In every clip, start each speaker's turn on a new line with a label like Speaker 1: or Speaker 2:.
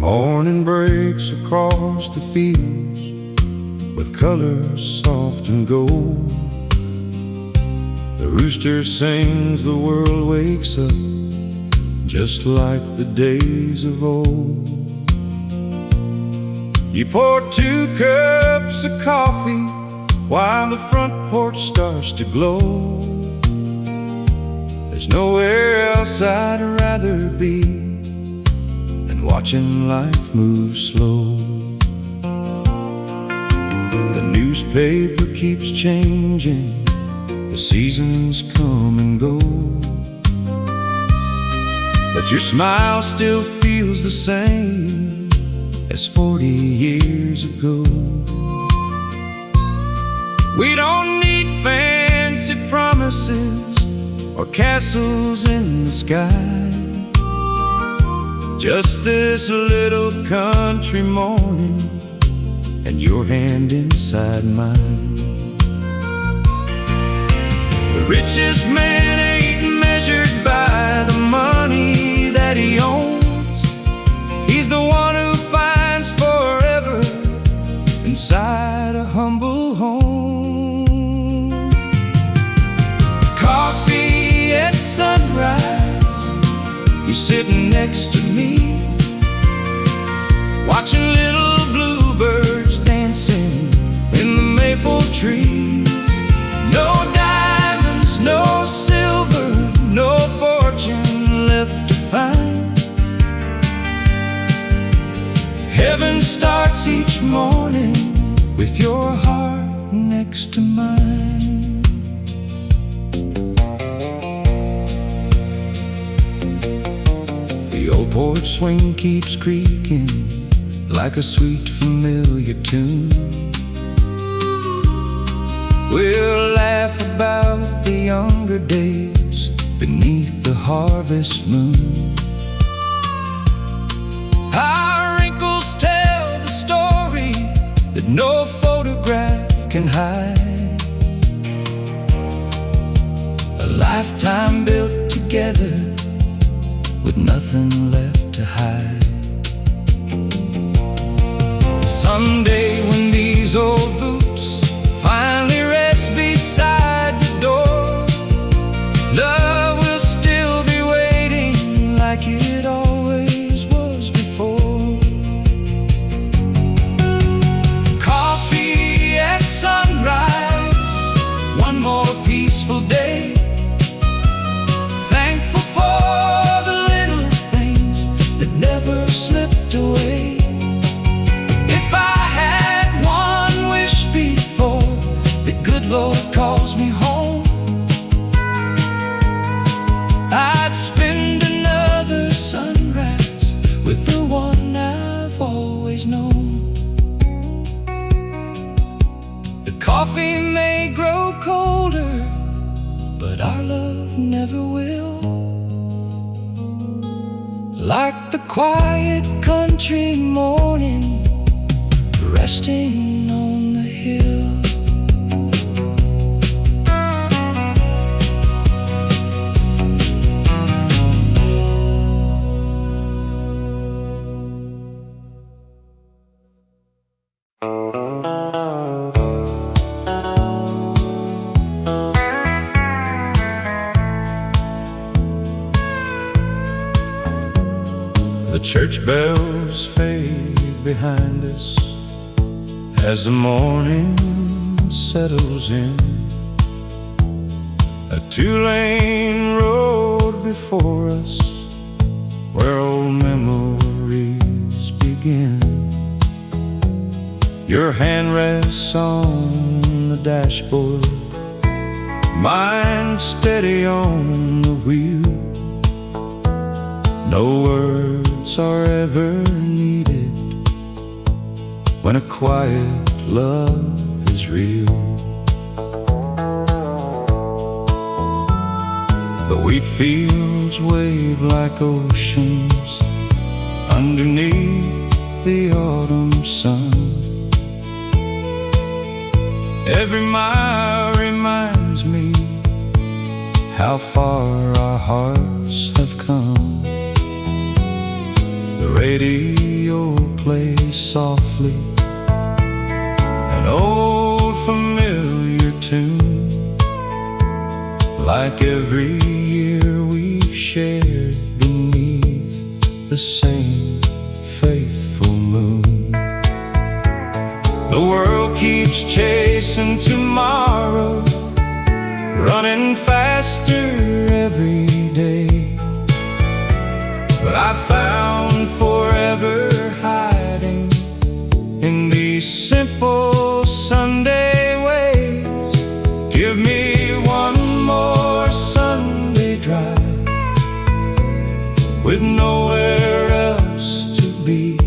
Speaker 1: Morning breaks across the fields with colors soft and gold. The rooster sings, the world wakes up just like the days of old. You pour 2 cups of coffee while the front porch starts to glow. There's nowhere else I'd rather be than watching life move slow. The newspaper keeps changing, the seasons come and go, but your smile still feels the same as 40 years ago. We don't need fancy promises or castles in the sky, just this little country morning and your hand inside mine. The richest man ain't measured by the money that he owns. He's the one who finds forever inside a humble home. Coffee at sunrise, you're sitting next to me, watching little bluebirds dancing in the maple trees. No diamonds, no silver, no fortune left to find. Heaven starts each morning with your heart next to mine. The old porch swing keeps creaking like a sweet familiar tune. We'll laugh about the younger days beneath the harvest moon. Our wrinkles tell the story that no photograph can hide. A lifetime built together with nothing left to hide. Someday when these old boots finally rest beside the door, love will still be waiting like it always was before. Coffee at sunrise, one more peaceful day. Thankful for the little things that never slipped away. Lord calls me home, I'd spend another sunrise with the one I've always known. The coffee may grow colder, but our love never will. Like the quiet country morning resting on the hill. The church bells fade behind us as the morning settles in. A 2-lane road before us where old memories begin. Your hand rests on the dashboard, mine steady on the wheel. No words are ever needed when a quiet love is real. The wheat fields wave like oceans underneath the autumn sun. Every mile reminds me how far our hearts have come. The radio plays softly, an old familiar tune, like every year we've shared beneath the same faithful moon. The world keeps chasing tomorrow, running faster every day, but I found forever hiding in these simple Sunday ways. Give me one more Sunday drive with nowhere else to be,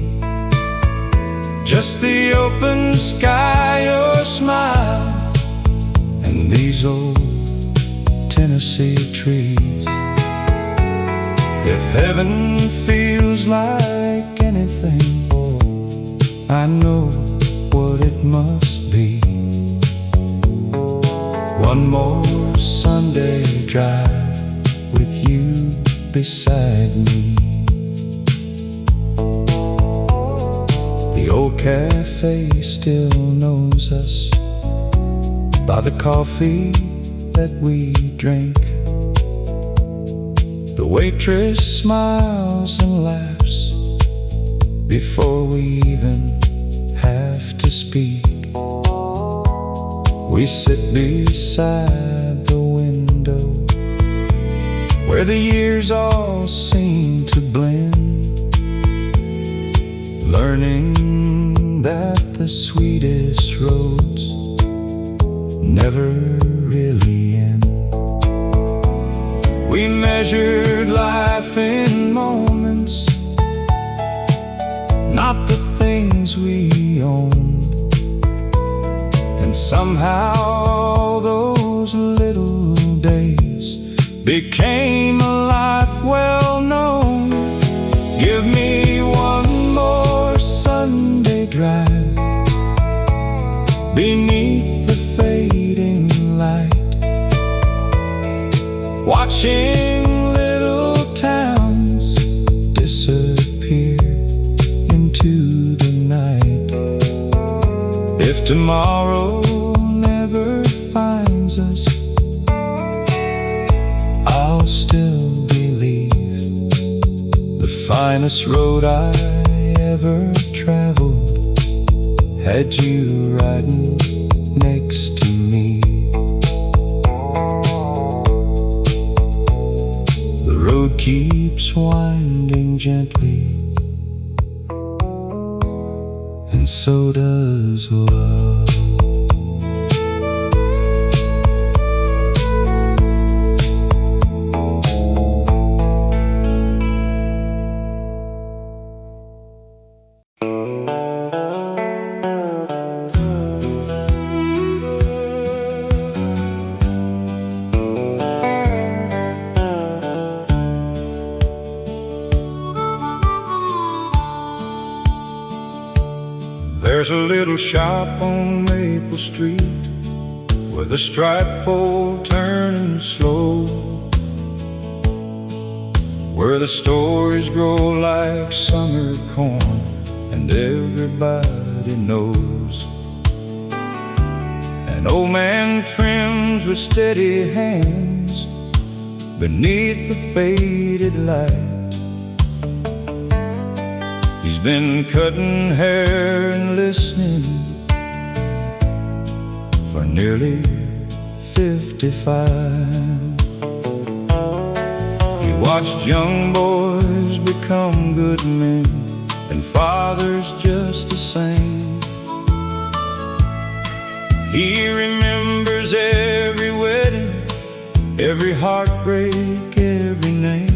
Speaker 1: just the open sky, your smile, and these old Tennessee trees. If heaven feels like anything, I know what it must be. One more Sunday drive with you beside me. The old cafe still knows us by the coffee that we drink. The waitress smiles and laughs before we even have to speak. We sit beside the window where the years all seem to blend, learning that the sweetest roads never really end. We measured life in moments, not the things we owned, and somehow all those little days became a life well known. Give me one more Sunday drive beneath the fading light, watching little towns disappear into the night. If tomorrow never finds us, I'll still believe the finest road I ever traveled had you riding next to me. The road keeps winding gently, and so does love. There's a little shop on Maple Street with a striped pole turning slow, where the stories grow like summer corn and everybody knows. An old man trims with steady hands beneath the faded light. He's been cutting hair and listening for nearly 55. He watched young boys become good men and fathers just the same. He remembers every wedding, every heartbreak, every name.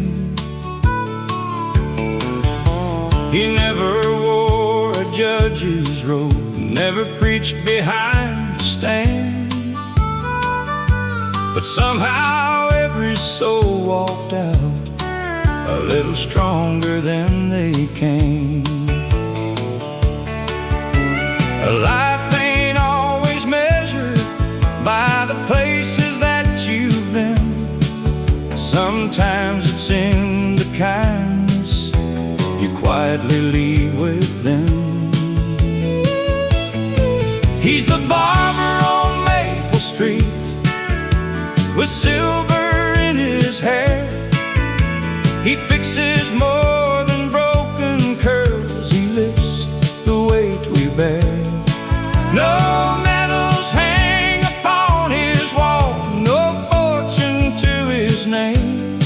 Speaker 1: He never wore a judge's robe, never preached behind the stand, but somehow every soul walked out a little stronger than they came. A life ain't always measured by the places that you've been. Sometimes it's in the kindness you quietly leave with them. He's the barber on Maple Street, with silver in his hair. He fixes more than broken curls, he lifts the weight we bear. No medals hang upon his wall, no fortune to his name,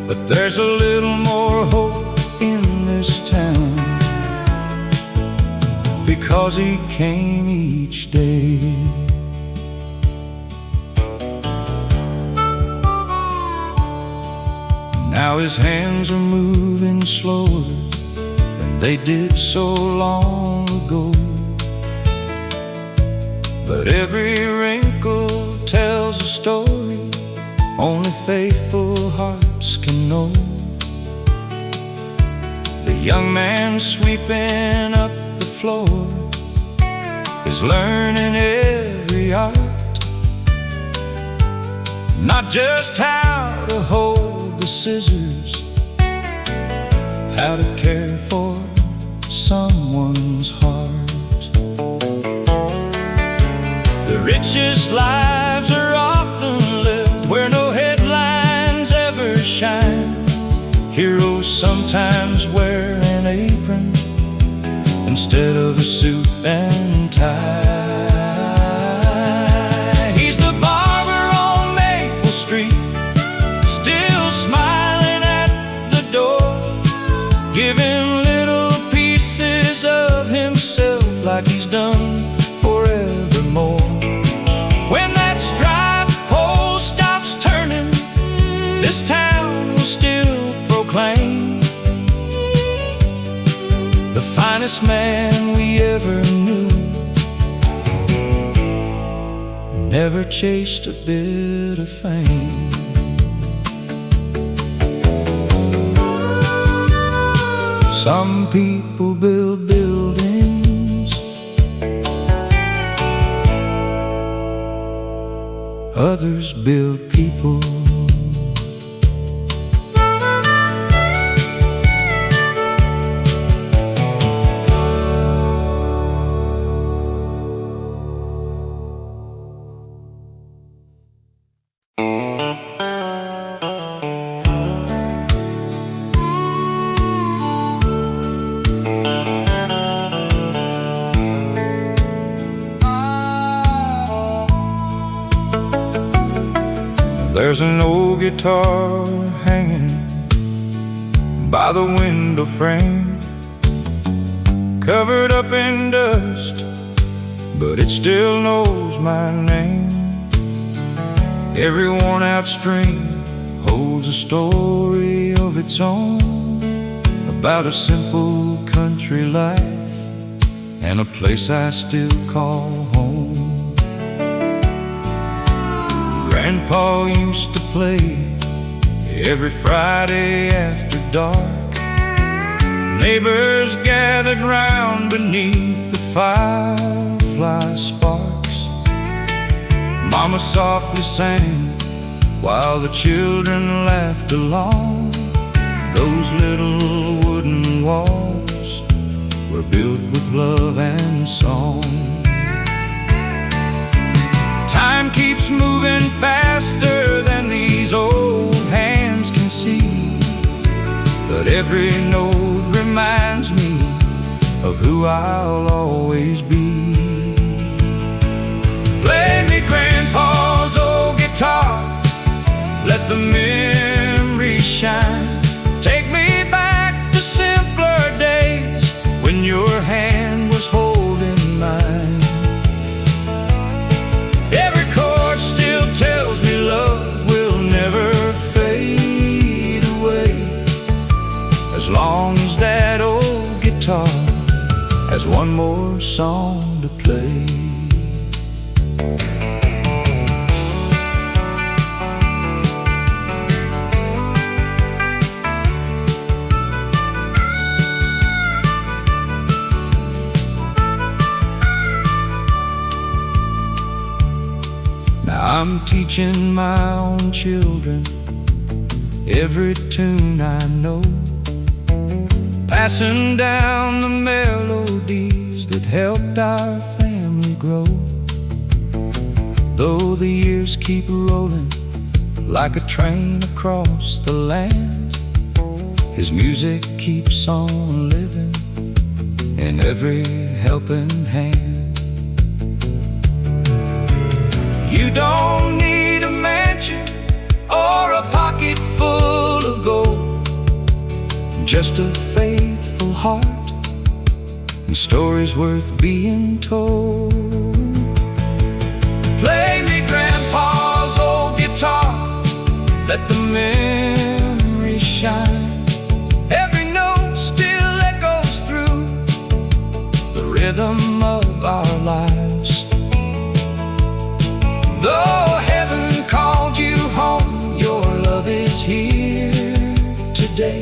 Speaker 1: but there's a little more hope in this town, because he came each day. Now his hands are moving slower than they did so long ago, but every wrinkle tells a story only faithful hearts can know. The young man sweeping up the floor is learning every art, not just how to hold the scissors, how to care for someone's heart. The richest lives are often lived where no headlines ever shine. Heroes sometimes wear an apron instead of a suit and tie. He's the barber on Maple Street, still smiling at the door, giving little pieces of himself like he's done forevermore. When that striped pole stops turning, this town will still proclaim the finest man we ever knew never chased a bit of fame. Some people build buildings, others build people. There's an old guitar hanging by the window frame, covered up in dust, but it still knows my name. Every worn-out string holds a story of its own, about a simple country life and a place I still call home. Grandpa used to play every Friday after dark. Neighbors gathered round beneath the firefly sparks. Mama softly sang while the children laughed along. Those little wooden walls were built with love and song. Time keeps moving faster than these old hands can see, but every note reminds me of who I'll always be. Play me Grandpa's old guitar, let the memories shine. Take me back to simpler days when your hand was holding mine. Every chord still tells me love will never fade away, as long as that old guitar has one more song to play. I'm teaching my own children every tune I know, passing down the melodies that helped our family grow. Though the years keep rolling like a train across the land, his music keeps on living in every helping hand. You don't need a mansion or a pocket full of gold, just a faithful heart and stories worth being told. Play me Grandpa's old guitar, let the memory shine. Every note still echoes through the rhythm of our lives. Though heaven called you home, your love is here today,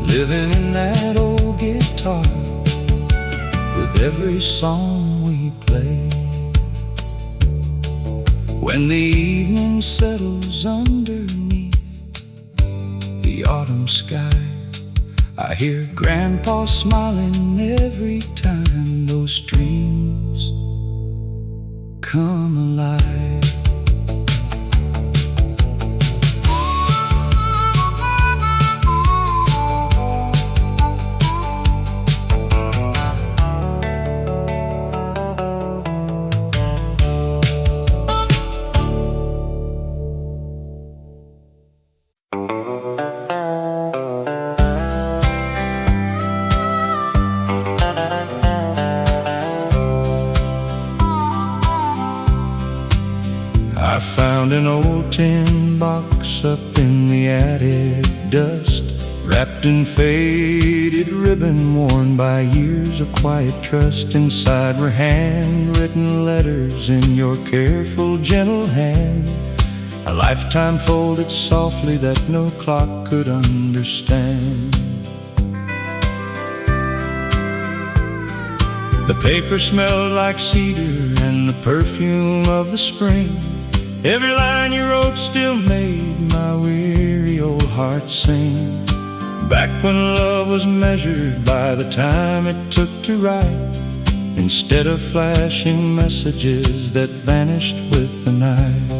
Speaker 1: living in that old guitar with every song we play. When the evening settles underneath the autumn sky, I hear Grandpa smiling every time those dreams come alive. I found an old tin box up in the attic dust, wrapped in faded ribbon worn by years of quiet trust. Inside were handwritten letters in your careful, gentle hand, a lifetime folded softly that no clock could understand. The paper smelled like cedar and the perfume of the spring. Every line you wrote still made my weary old heart sing. Back when love was measured by the time it took to write, instead of flashing messages that vanished with the night.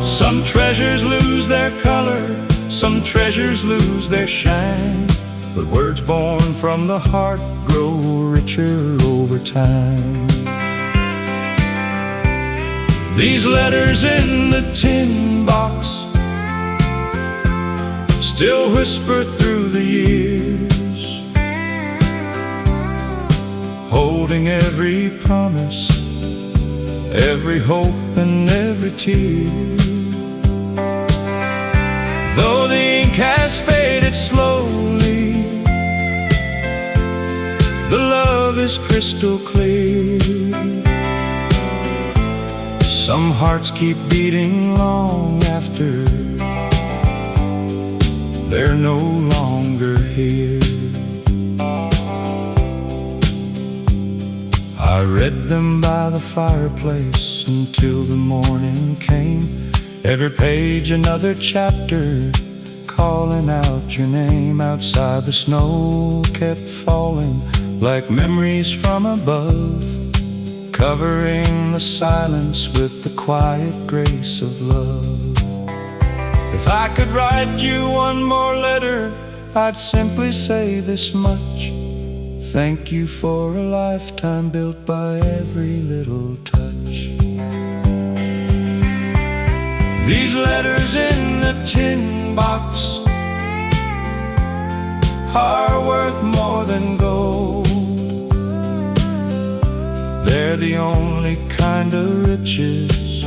Speaker 1: Some treasures lose their color, some treasures lose their shine, but words born from the heart grow richer over time. These letters in the tin box still whisper through the years, holding every promise, every hope and every tear. Though the ink has faded slowly, the love is crystal clear. Some hearts keep beating long after they're no longer here. I read them by the fireplace until the morning came, every page another chapter, calling out your name. Outside the snow kept falling like memories from above, covering the silence with the quiet grace of love. If I could write you one more letter, I'd simply say this much: thank you for a lifetime built by every little touch. These letters in the tin box are worth more than gold. They're the only kind of riches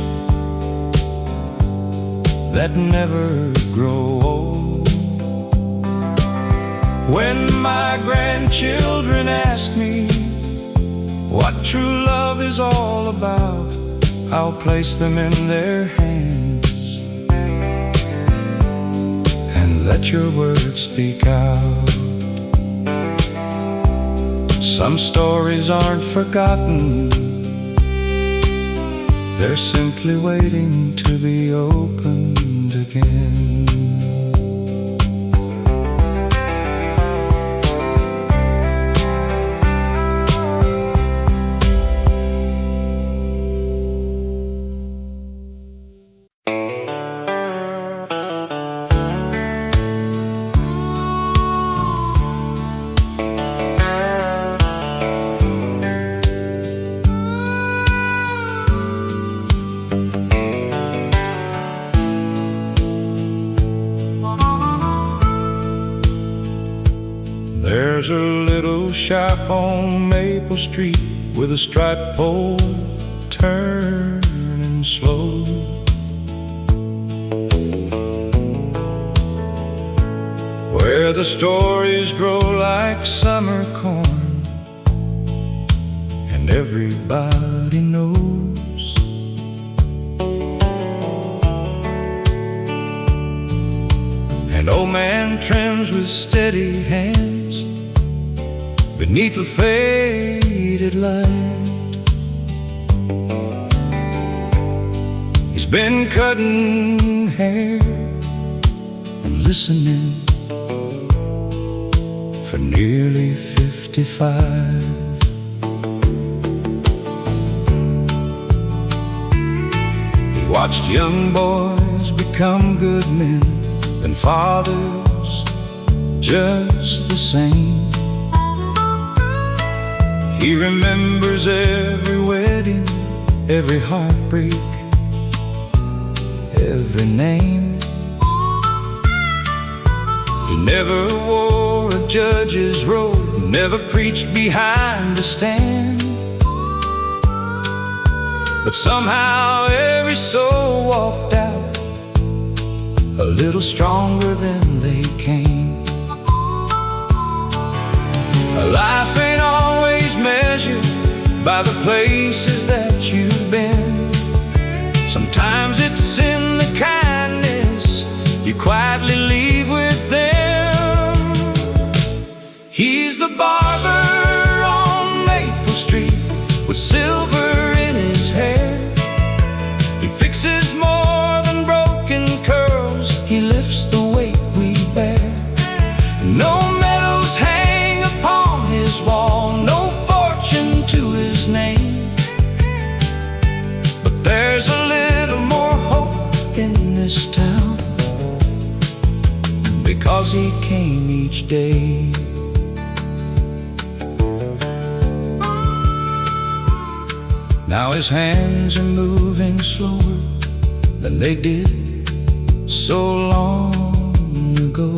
Speaker 1: that never grow old. When my grandchildren ask me what true love is all about, I'll place them in their hands and let your words speak out. Some stories aren't forgotten, they're simply waiting to be opened again. sinking. There's a little shop on Maple Street with a striped pole turning slow. Where the stories grow like summer corn, and everybody knows. An old man trims with steady hands beneath a faded light. He's been cutting hair and listening for nearly 55. He watched young boys become good men, and fathers just the same. He remembers every wedding, every heartbreak, every name. He never wore a judge's robe, never preached behind a stand. But somehow every soul walked out a little stronger than they came. Life ain't always measured by the places that you've been. Sometimes it's in the kindness you quietly leave with them. He's the barber on Maple Street with silver in his hair. He fixes more than broken curls, he lifts the weight we bear. No medals hang upon his wall, no fortune to his name, but there's a little more hope in this town, because he came each day. Now his hands are moving slower than they did so long ago,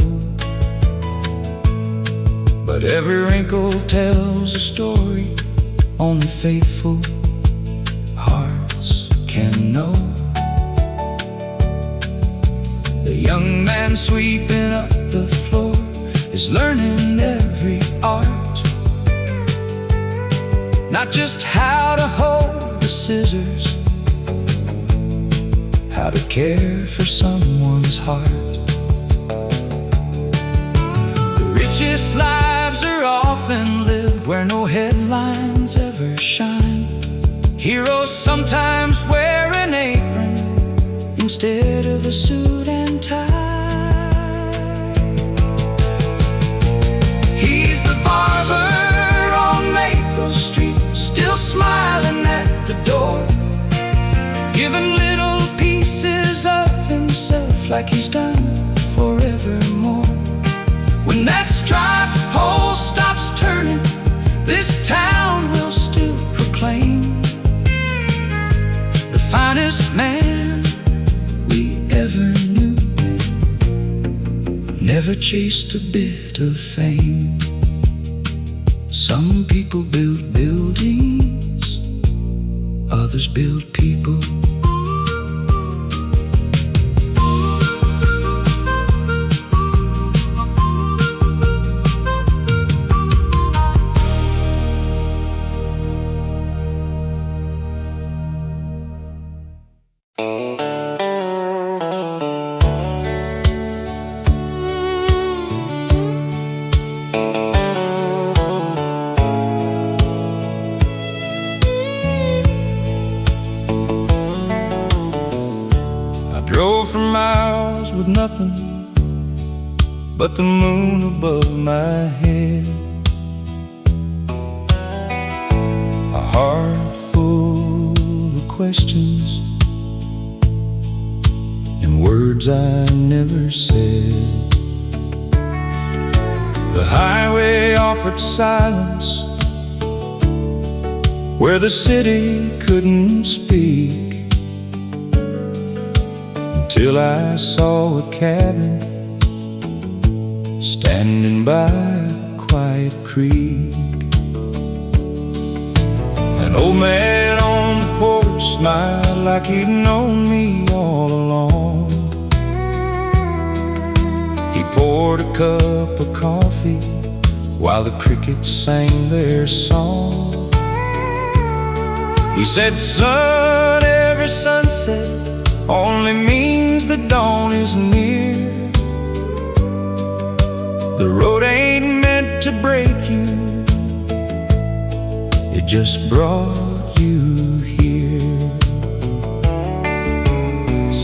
Speaker 1: but every wrinkle tells a story only faithful hearts can know. The young man sweeping up the floor is learning every art, not just how to hold the scissors, how to care for someone's heart. The richest lives are often lived where no headlines ever shine. Heroes sometimes wear an apron instead of a suit and tie. He's the barber on Maple Street, still smiling at the door, giving little pieces of himself like he's done forevermore. When that striped pole stops turning, this town will still proclaim the finest man we ever knew never chased a bit of fame. Some people build buildings, others build people. Drove for miles with nothing but the moon above my head. A heart full of questions and words I never said. The highway offered silence where the city couldn't speak, until I saw a cabin standing by a quiet creek. An old man on the porch smiled like he'd known me all along. He poured a cup of coffee while the crickets sang their song. He said, "Son, every sunset only means the dawn is near. The road ain't meant to break you, it just brought you here."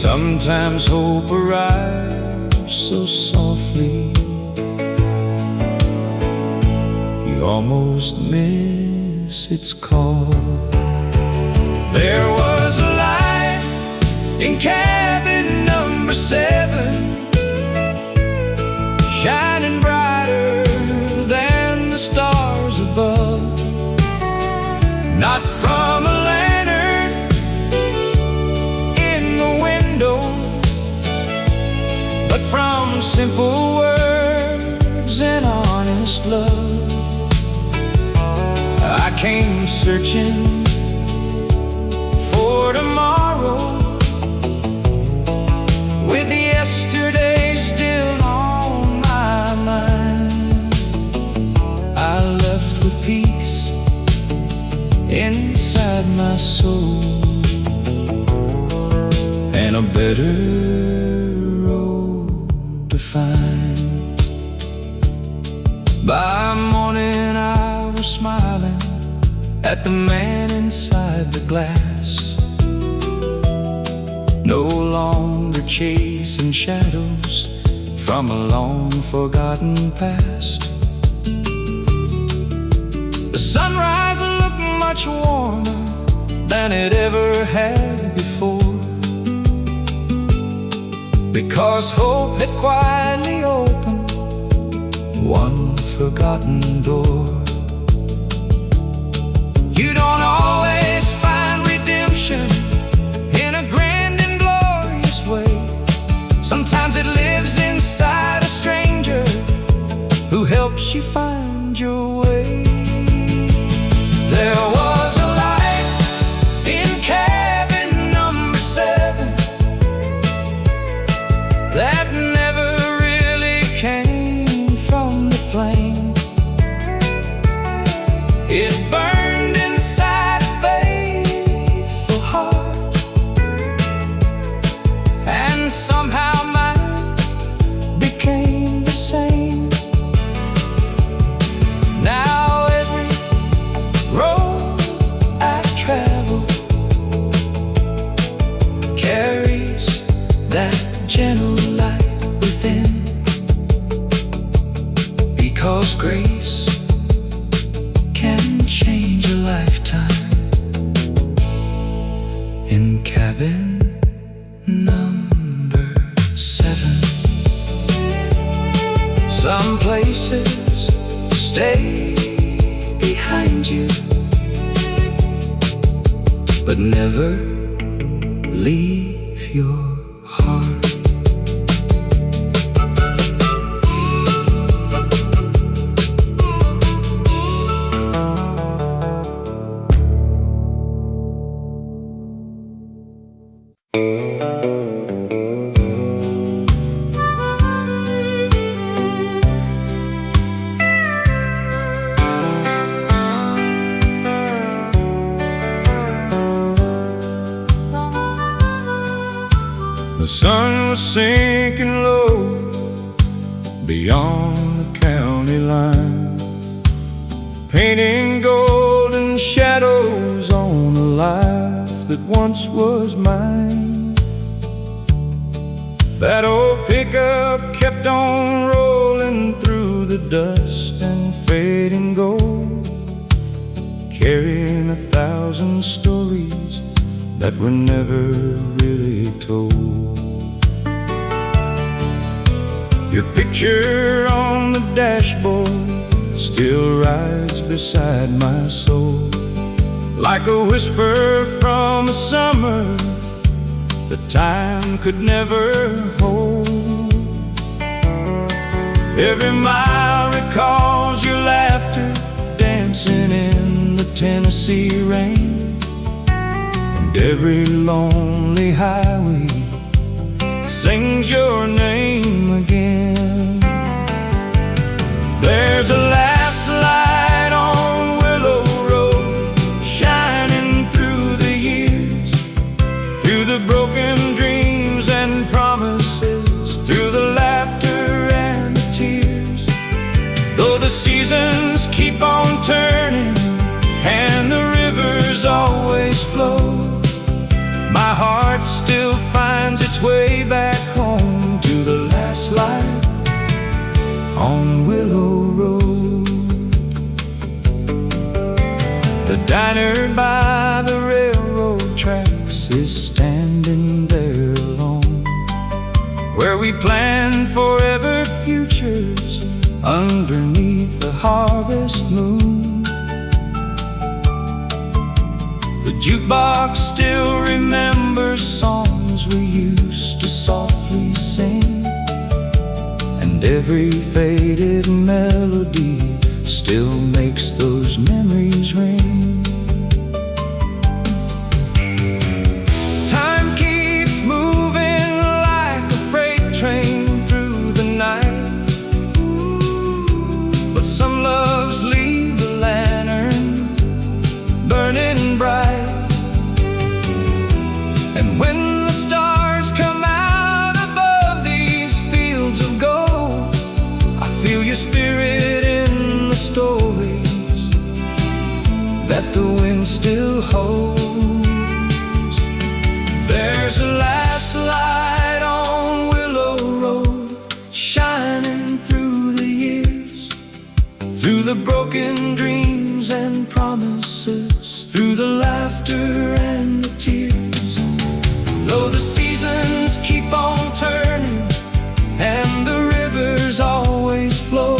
Speaker 1: Sometimes hope arrives so softly you almost miss its call. There was a light in cabin number 7, shining brighter than the stars above. Not from a lantern in the window, but from simple words and honest love. I came searching for tomorrow, with yesterday still on my mind. I left with peace inside my soul and a better road to find. By morning I was smiling at the man inside the glass, no longer chasing shadows from a long-forgotten past. The sunrise looked much warmer than it ever had before, because hope had quietly opened one forgotten door. You don't always find redemption in a grand and glorious way. Sometimes it lives inside a stranger who helps you find your way. There was a light in cabin number 7 that never really came from the flame. It burned inside a faithful heart, and somehow mine became the same. Now every road I travel carries that gentle light within, because grace can change a lifetime. In cabin number 7, some places stay behind you, but never leave your heart. The sun was sinking low beyond the county line, painting golden shadows on a life that once was mine. That old pickup kept on rolling through the dust and fading gold, carrying 1,000 stories that were never really told. Your picture on the dashboard still rides beside my soul, like a whisper from a summer that time could never hold. Every mile recalls your laughter dancing in the Tennessee rain, and every lonely highway sings your name again. There's a last light on Willow Road, shining through the years, through the broken dreams and promises, through the laughter and the tears. Though the seasons keep on turning and the rivers always flow, my heart still finds its way back home to the last light on Willow Road. The diner by the railroad tracks is standing there alone, where we planned forever futures underneath the harvest moon. The jukebox still remembers songs we used to softly sing, and every faded melody still makes those memories ring. Time keeps moving like a freight train through the night, but some loves leave the lantern burning bright. And when the stars come out above these fields of gold, I feel your spirit in the stories that the wind still holds. There's a last light on Willow Road, shining through the years, through the broken dreams and promises, through the laughter and the tears. Though the seasons keep on turning and the rivers always flow,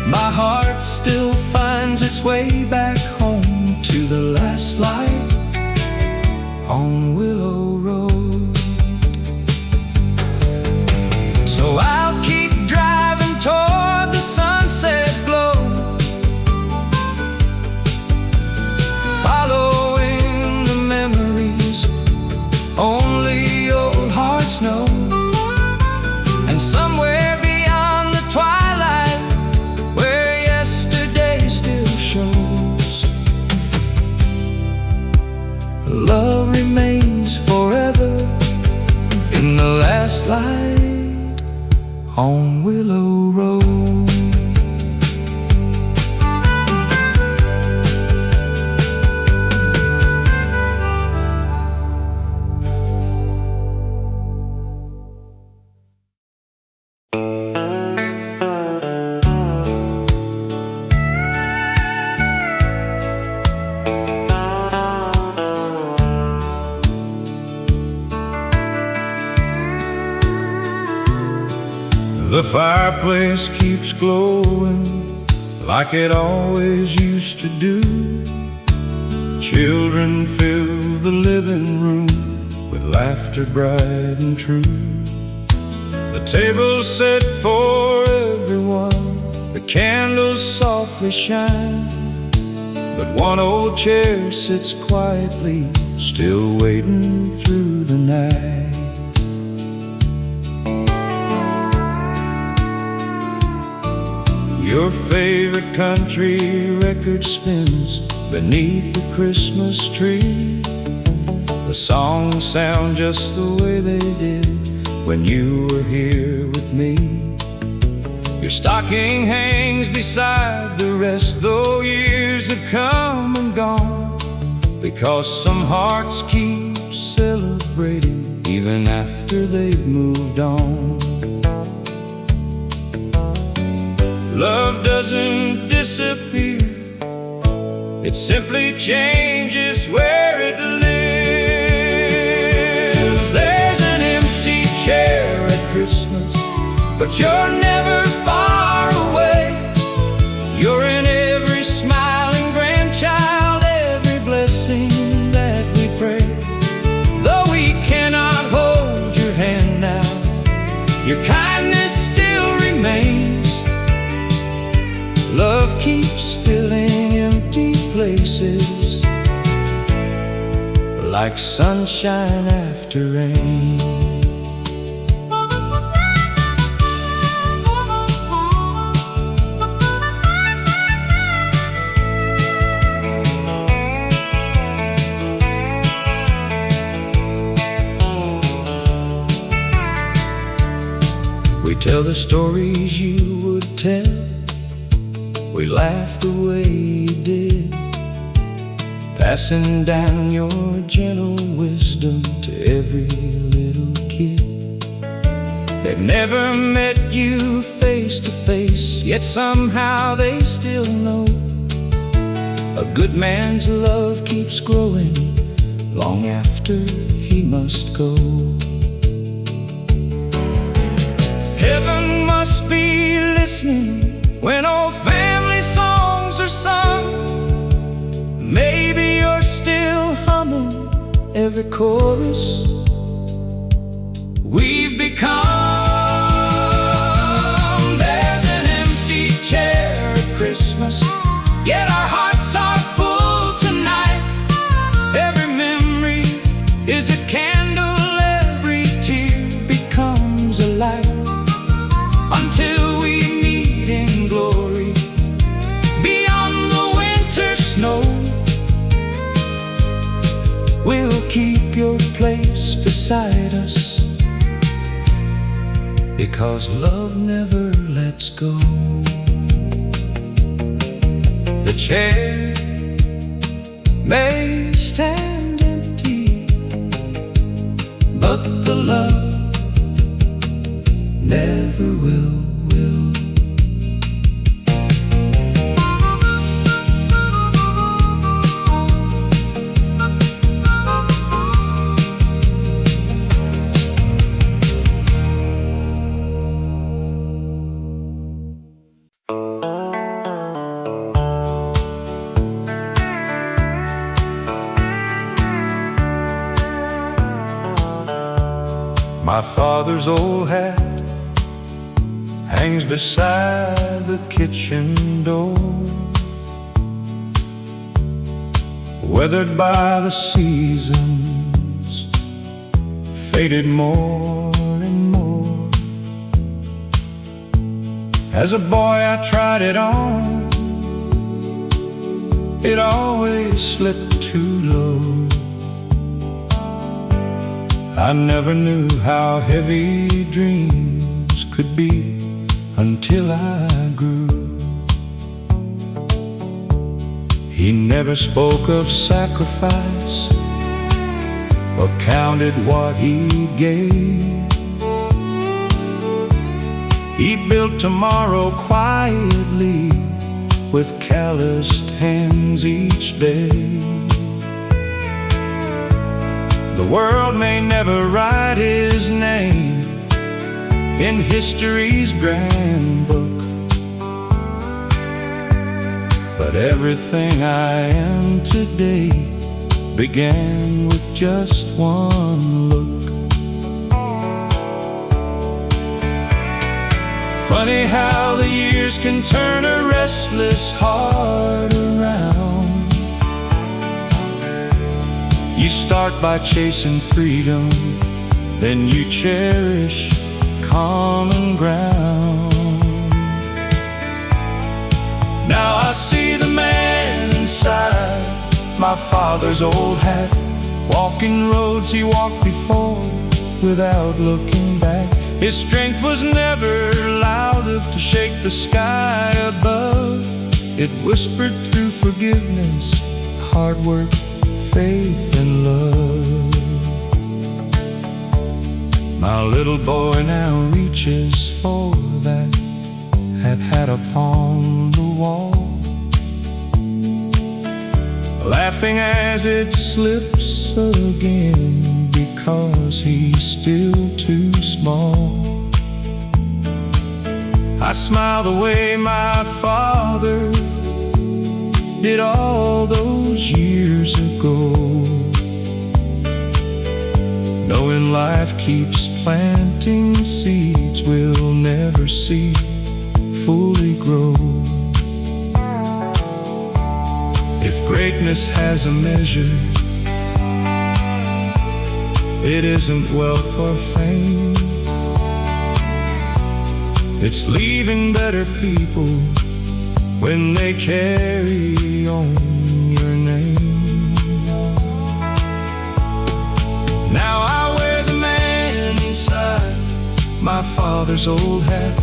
Speaker 1: my heart still finds its way back home to the last light on Willow Road. So I'll keep driving toward the sunset glow, following the memories only old hearts know. And somewhere beyond the twilight, where yesterday still shows, love remains forever in the last light on Willow Road. The fireplace keeps glowing like it always used to do. Children fill the living room with laughter bright and true. The table's set for everyone, the candles softly shine, but one old chair sits quietly, still waiting through the night. Your favorite country record spins beneath the Christmas tree. The songs sound just the way they did when you were here with me. Your stocking hangs beside the rest, though years have come and gone, because some hearts keep celebrating even after they've moved on. Love doesn't disappear, it simply changes where it lives. There's an empty chair at Christmas, but you're never far away. You're in every smiling grandchild, every blessing that we pray. Though we cannot hold your hand now, your kindness still remains. Love keeps filling empty places, like sunshine after rain. We tell the stories you would tell, we laugh the way you did, passing down your gentle wisdom to every little kid. They've never met you face to face, yet somehow they still know a good man's love keeps growing long after he must go. Heaven must be listening when old family songs are sung. Maybe you're still humming every chorus we've become. There's an empty chair at Christmas, yet our hearts are full tonight. Every memory is a candle, every tear becomes a light. Until we meet in glory beyond the winter snow, we'll keep your place beside us, because love never lets go. The chair may stand empty, but the love never will. My father's old hat hangs beside the kitchen door, weathered by the seasons, faded more and more. As a boy I tried it on, it always slipped too low. I never knew how heavy dreams could be until I grew. He never spoke of sacrifice or counted what he gave. He built tomorrow quietly with calloused hands each day. The world may never write his name in history's grand book, but everything I am today began with just one look. Funny how the years can turn a restless heart around. You start by chasing freedom, then you cherish common ground. Now I see the man inside my father's old hat, walking roads he walked before without looking back. His strength was never loud enough to shake the sky above. It whispered through forgiveness, hard work, faith and love. My little boy now reaches for that hat upon the wall, laughing as it slips again, because he's still too small. I smile the way my father did all those years ago, knowing life keeps planting seeds we'll never see fully grow. If greatness has a measure, it isn't wealth or fame. It's leaving better people when they carry on your name. Now I wear the man inside my father's old hat,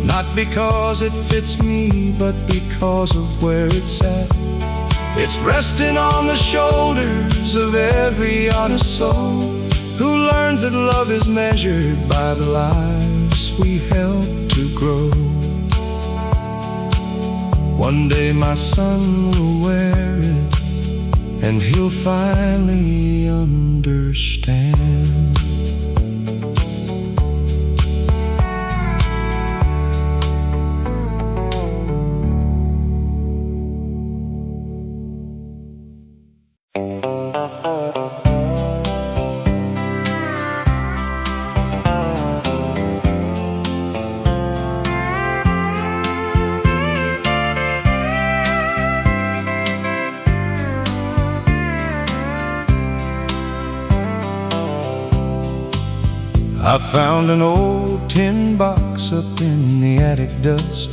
Speaker 1: not because it fits me, but because of where it's at. It's resting on the shoulders of every honest soul who learns that love is measured by the lives we help to grow. One day my son will wear it, and he'll finally understand. I found an old tin box up in the attic dust,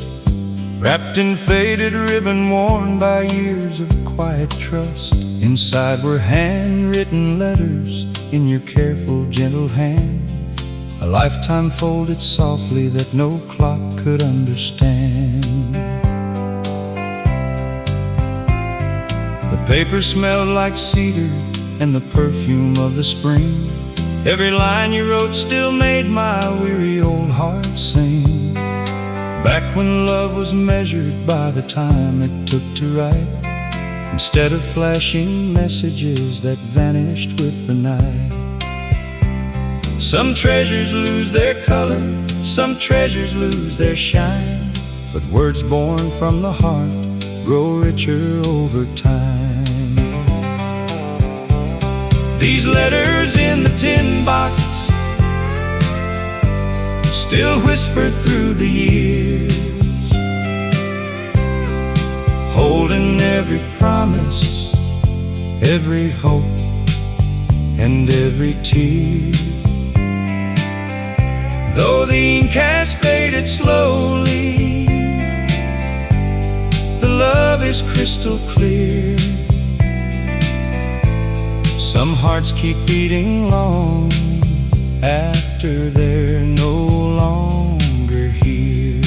Speaker 1: wrapped in faded ribbon worn by years of quiet trust. Inside were handwritten letters in your careful, gentle hand, a lifetime folded softly that no clock could understand. The paper smelled like cedar and the perfume of the spring. Every line you wrote still made my weary old heart sing. Back when love was measured by the time it took to write, instead of flashing messages that vanished with the night. Some treasures lose their color, some treasures lose their shine, but words born from the heart grow richer over time. These letters in the tin box still whisper through the years, holding every promise, every hope, and every tear. Though the ink has faded slowly, the love is crystal clear. Some hearts keep beating long after they're no longer here.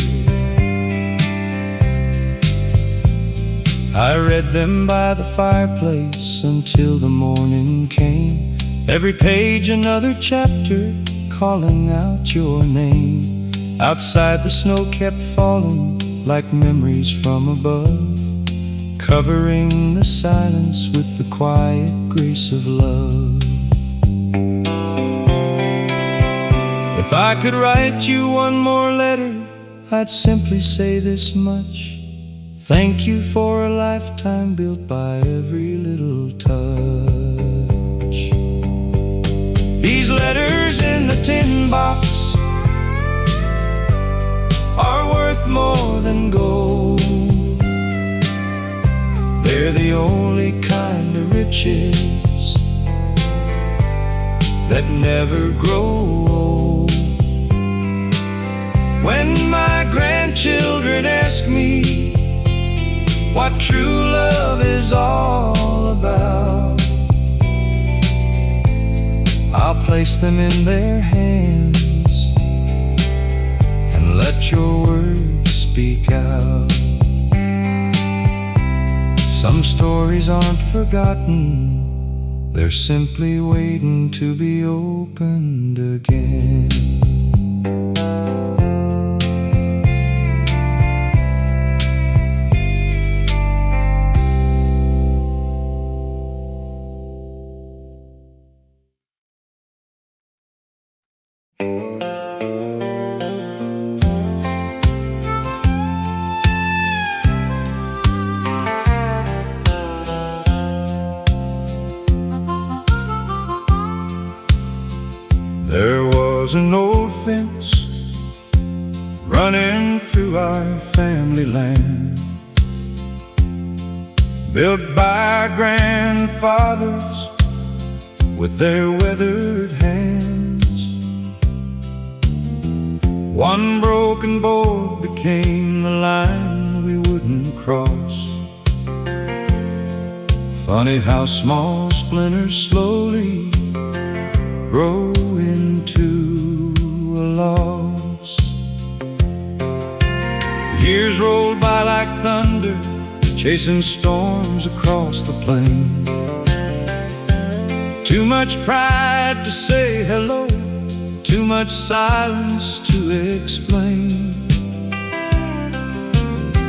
Speaker 1: I read them by the fireplace until the morning came, every page another chapter calling out your name. Outside the snow kept falling like memories from above, covering the silence with the quiet grace of love. If I could write you one more letter, I'd simply say this much: thank you for a lifetime built by every little touch. These letters in the tin box are worth more than gold. They're the only kind of riches that never grow old. When my grandchildren ask me what true love is all about, I'll place them in their hands and let your words speak out. Some stories aren't forgotten, they're simply waiting to be opened again. There was an old fence running through our family land, built by grandfathers with their weathered hands. One broken board became the line we wouldn't cross. Funny how small splinters slowly grow into a loss. Years rolled by like thunder, chasing storms across the plain. Too much pride to say hello, too much silence to explain.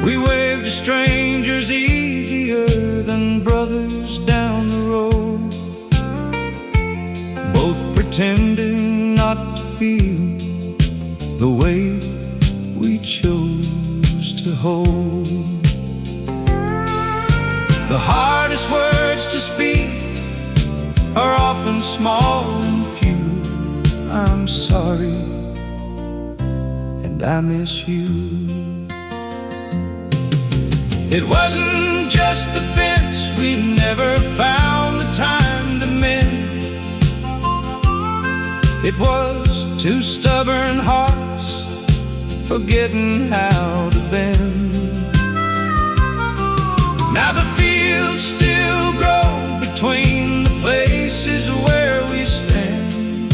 Speaker 1: We waved to strangers easier than brothers down the road, both pretending not to feel the weight we chose to hold. The hardest words to speak are often small and few. I'm sorry, and I miss you. It wasn't just the fence, we never found the time to mend. It was two stubborn hearts forgetting how to bend. Now the fields still grow between the places where we stand,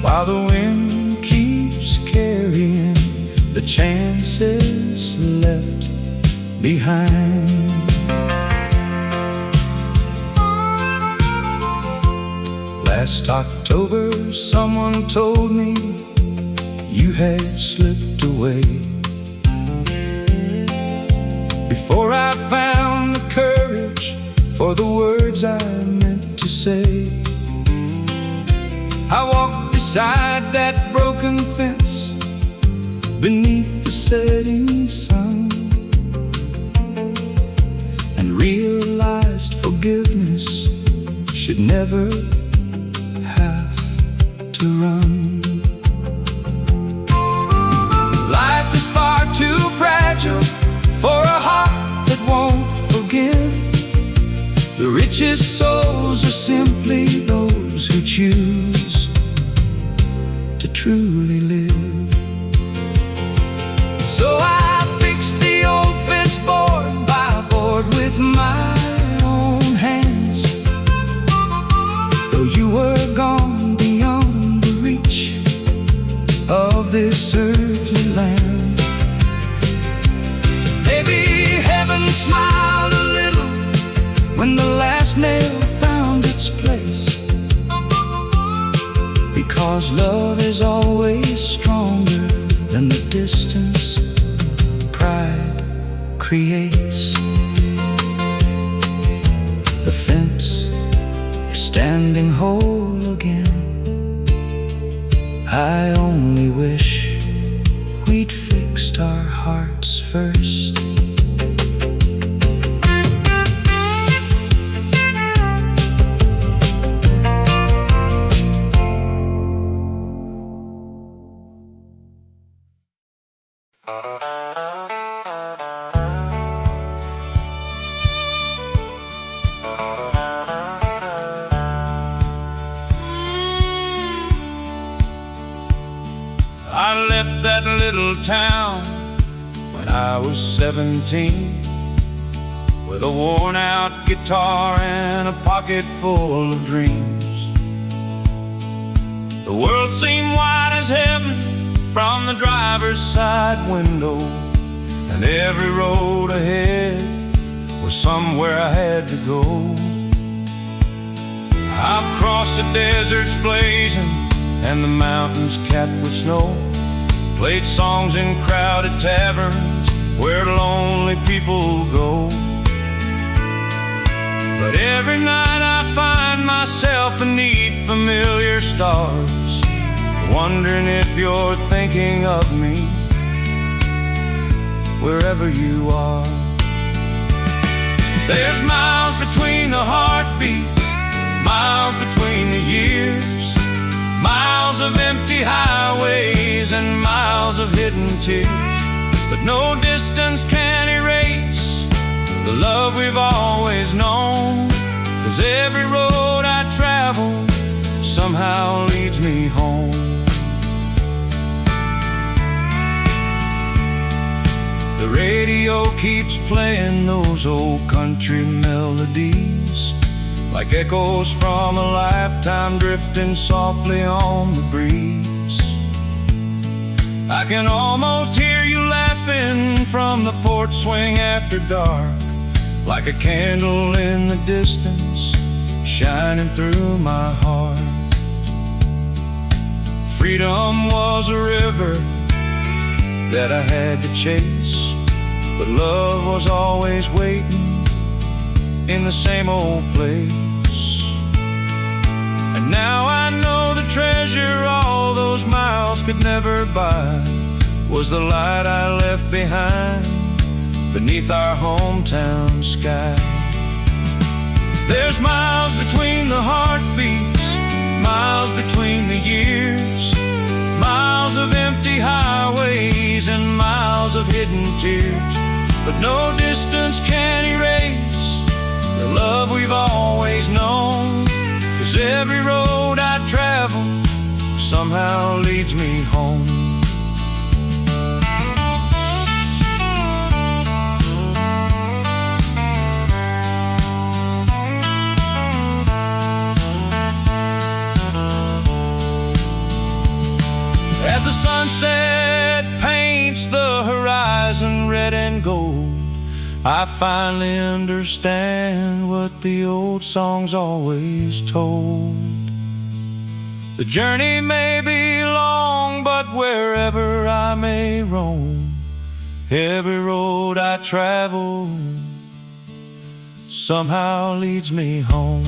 Speaker 1: while the wind keeps carrying the chances left behind. Last October someone told me you had slipped away, before I found the courage for the words I meant to say. I walked beside that broken fence beneath the setting sun, and realized forgiveness should never have to run. Life is far too fragile for a heart that won't forgive. The richest souls are simply those who choose to truly live. So I fixed the old fence board by board with my own hands. Though you were gone beyond the reach of this earthly land, maybe heaven smiled a little when the last nail found its place, because love is always stronger than the distance pride creates. The fence is standing whole again. I only wish we'd fixed our hearts first.
Speaker 2: I left that little town when I was 17, with a worn-out guitar and a pocket full of dreams. The world seemed wide as heaven from the driver's side window, and every road ahead was somewhere I had to go. I've crossed the deserts blazing and the mountains capped with snow, played songs in crowded taverns where lonely people go. But every night I find myself beneath familiar stars, wondering if you're thinking of me wherever you are. There's miles between the heartbeats, miles between the years, miles of empty highways and miles of hidden tears. But no distance can erase the love we've always known, 'cause every road I travel somehow leads me home. The radio keeps playing those old country melodies, like echoes from a lifetime drifting softly on the breeze. I can almost hear you laughing from the porch swing after dark, like a candle in the distance shining through my heart. Freedom was a river that I had to chase, but love was always waiting in the same old place. And now I know the treasure all those miles could never buy was the light I left behind beneath our hometown sky. There's miles between the heartbeats, miles between the years, miles of empty highways and miles of hidden tears. But no distance can erase the love we've always known, 'cause every road I travel somehow leads me home. As the sunset paints the horizon red and gold, I finally understand what the old songs always told. The journey may be long, but wherever I may roam, every road I travel somehow leads me home.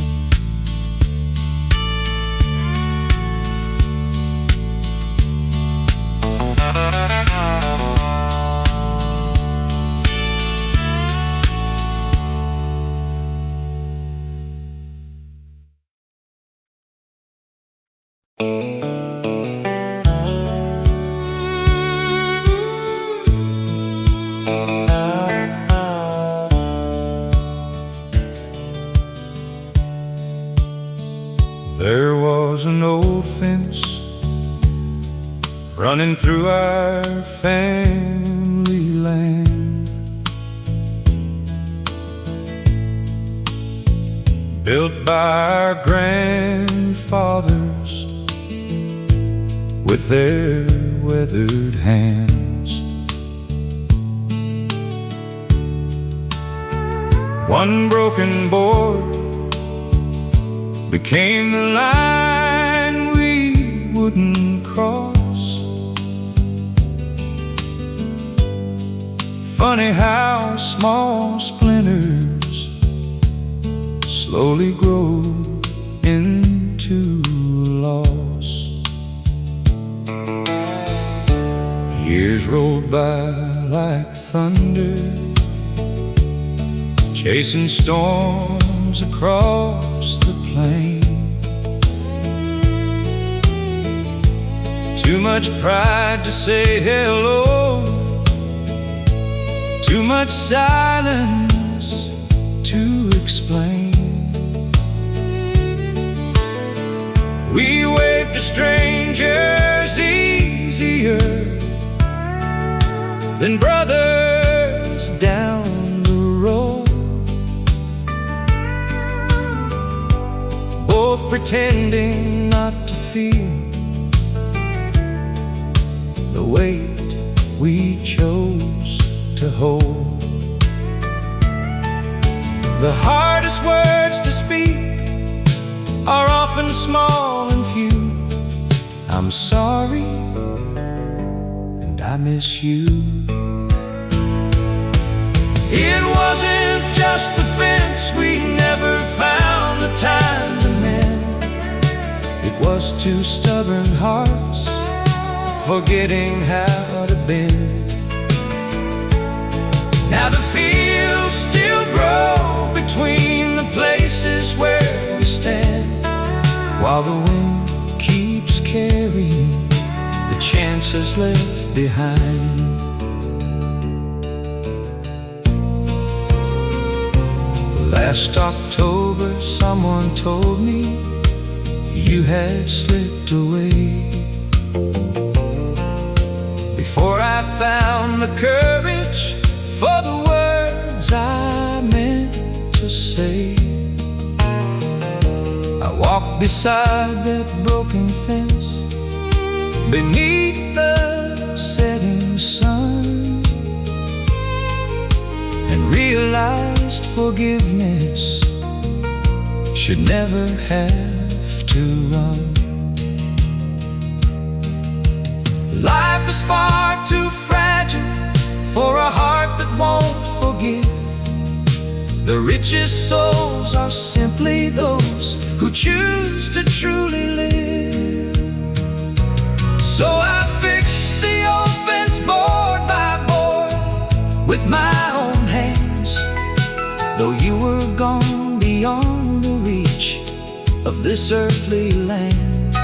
Speaker 1: There was an old fence running through our family land, built by our grandfathers with their weathered hands. One broken board became the line we wouldn't cross. Funny how small splinters slowly grow into loss. Years rolled by like thunder, chasing storms across the plain. Too much pride to say hello, too much silence to explain. We waved to strangers easier than brothers down the road, both pretending not to feel the weight we chose to hold. The hardest words to speak
Speaker 2: are often small and few. I'm sorry, and I miss you. It wasn't just the fence, we never found the time to mend. It was two stubborn hearts forgetting how to bend. Now the fields still grow between the places where we stand, while the wind keeps carrying the chances left behind. Last October someone told me you had slipped away. Before I found the courage for the words I meant to say, I walked beside that broken fence beneath the setting sun, and realized forgiveness should never have to run. Life is far too fragile for a heart that won't forgive. The richest souls are simply those who choose to truly live. So I fixed the old fence board by board with my own hands, though you were gone beyond the reach of this earthly land.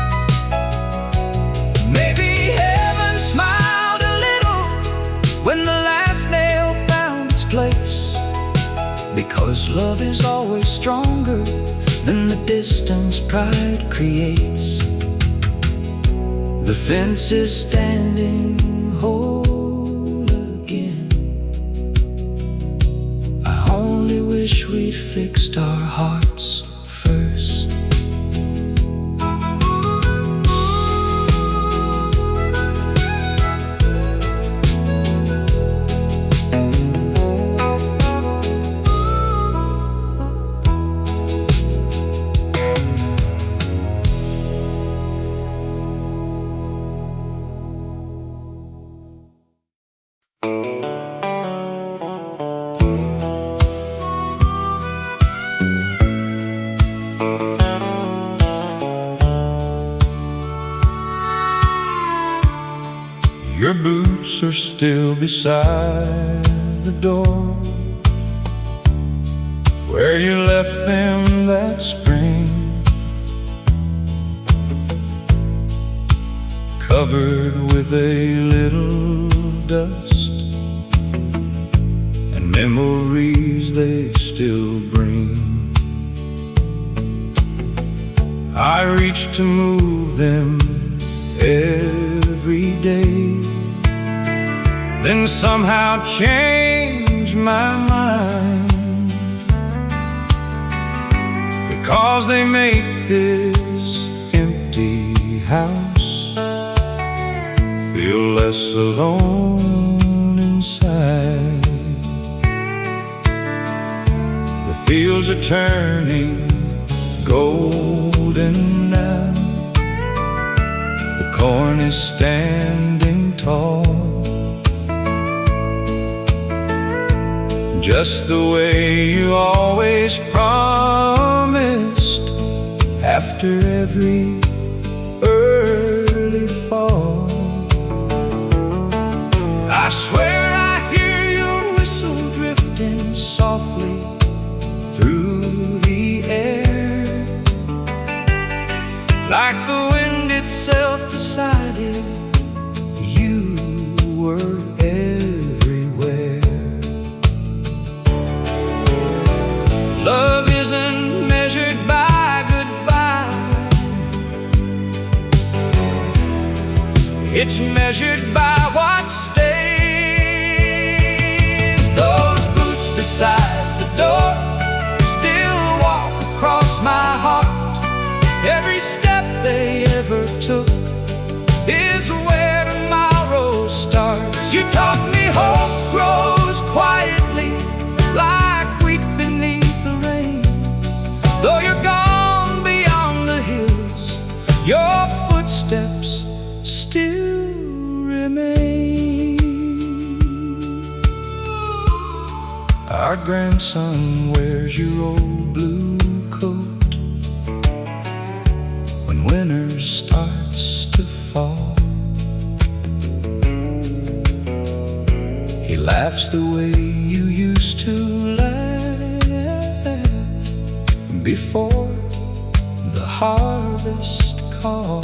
Speaker 2: Maybe heaven smiled a little when the last nail found its place, because love is always stronger than the distance pride creates. The fence is standing whole again. I only wish we'd fixed our hearts first.
Speaker 1: Your boots are still beside the door where you left them that spring, covered with a little dust and memories they still bring. I reach to move them every day, then somehow change my mind, because they make this empty house feel less alone inside. The fields are turning golden now, the corn is standing tall, just the way you always promised after every early fall. I swear I hear your whistle drifting softly through the air, like the wind itself decided you were everywhere. Love isn't measured by goodbye,
Speaker 2: Our grandson wears your old blue coat when winter starts to fall. He laughs the way you used to laugh before the harvest call.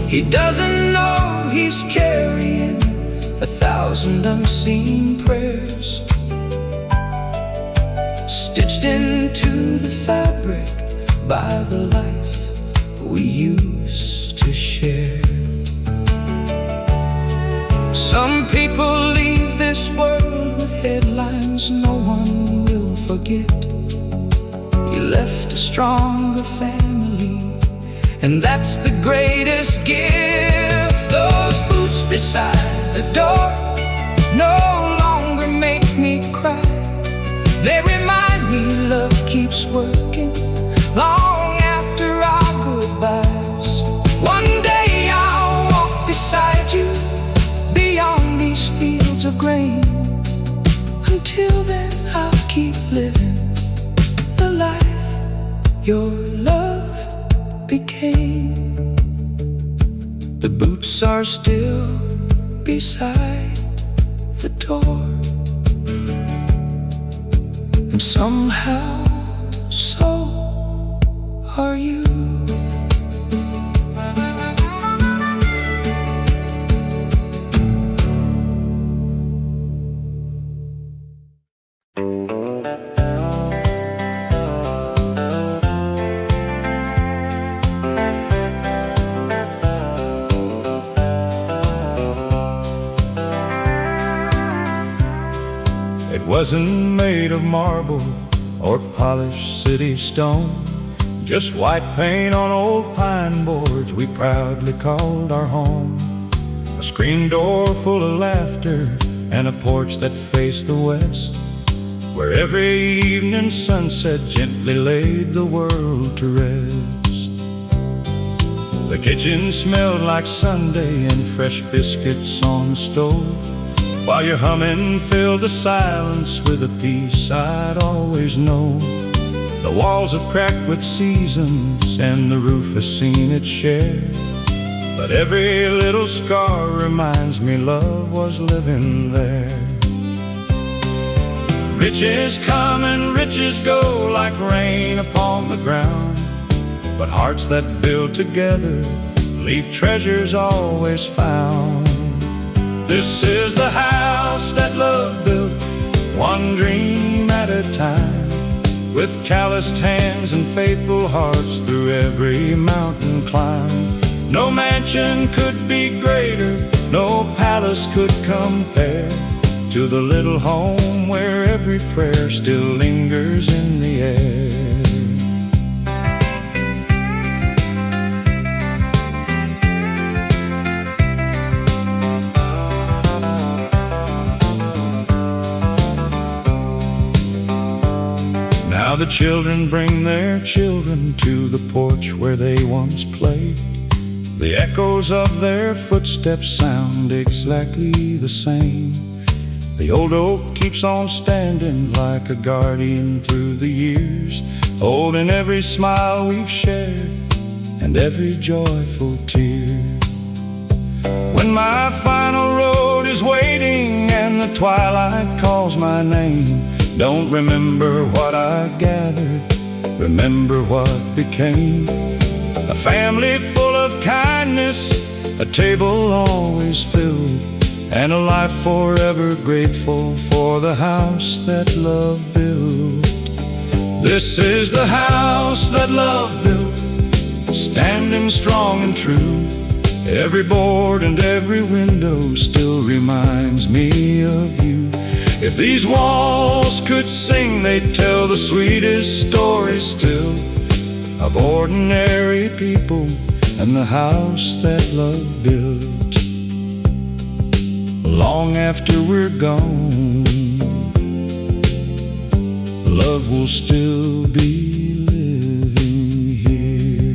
Speaker 2: He doesn't know he's carrying 1,000 unseen prayers stitched into the fabric by the life we used to share. Some people leave this world with headlines no one will forget. You left a stronger family, and that's the greatest gift. Those boots beside the door no longer make me cry. They remind me love keeps working long after our goodbyes. One day I'll walk beside you beyond these fields of grain. Until then I'll keep living the life your love became. The boots are still beside the door, and somehow so are you.
Speaker 1: It wasn't made of marble or polished city stone, just white paint on old pine boards we proudly called our home. A screen door full of laughter and a porch that faced the west, where every evening sunset gently laid the world to rest. The kitchen smelled like Sunday and fresh biscuits on the stove, while your humming filled the silence with a peace I'd always known. The walls have cracked with seasons and the roof has seen its share, but every little scar reminds me love was living there. Riches come and riches go like rain upon the ground, but hearts that build together leave treasures always found. This is the house that love built, one dream at a time, with calloused hands and faithful hearts through every mountain climb. No mansion could be greater, no palace could compare to the little home where every prayer still lingers in the air. Now the children bring their children to the porch where they once played. The echoes of their footsteps sound exactly the same. The old oak keeps on standing like a guardian through the years, holding every smile we've shared and every joyful tear. When my final road is waiting and the twilight calls my name, don't remember what I gathered, remember what became. A family full of kindness, a table always filled, and a life forever grateful for the house that love built. This is the house that love built, standing strong and true. Every board and every window still reminds me of you. If these walls could sing, they'd tell the sweetest story still, of ordinary people and the house that love built. Long after we're gone, love will still be living here.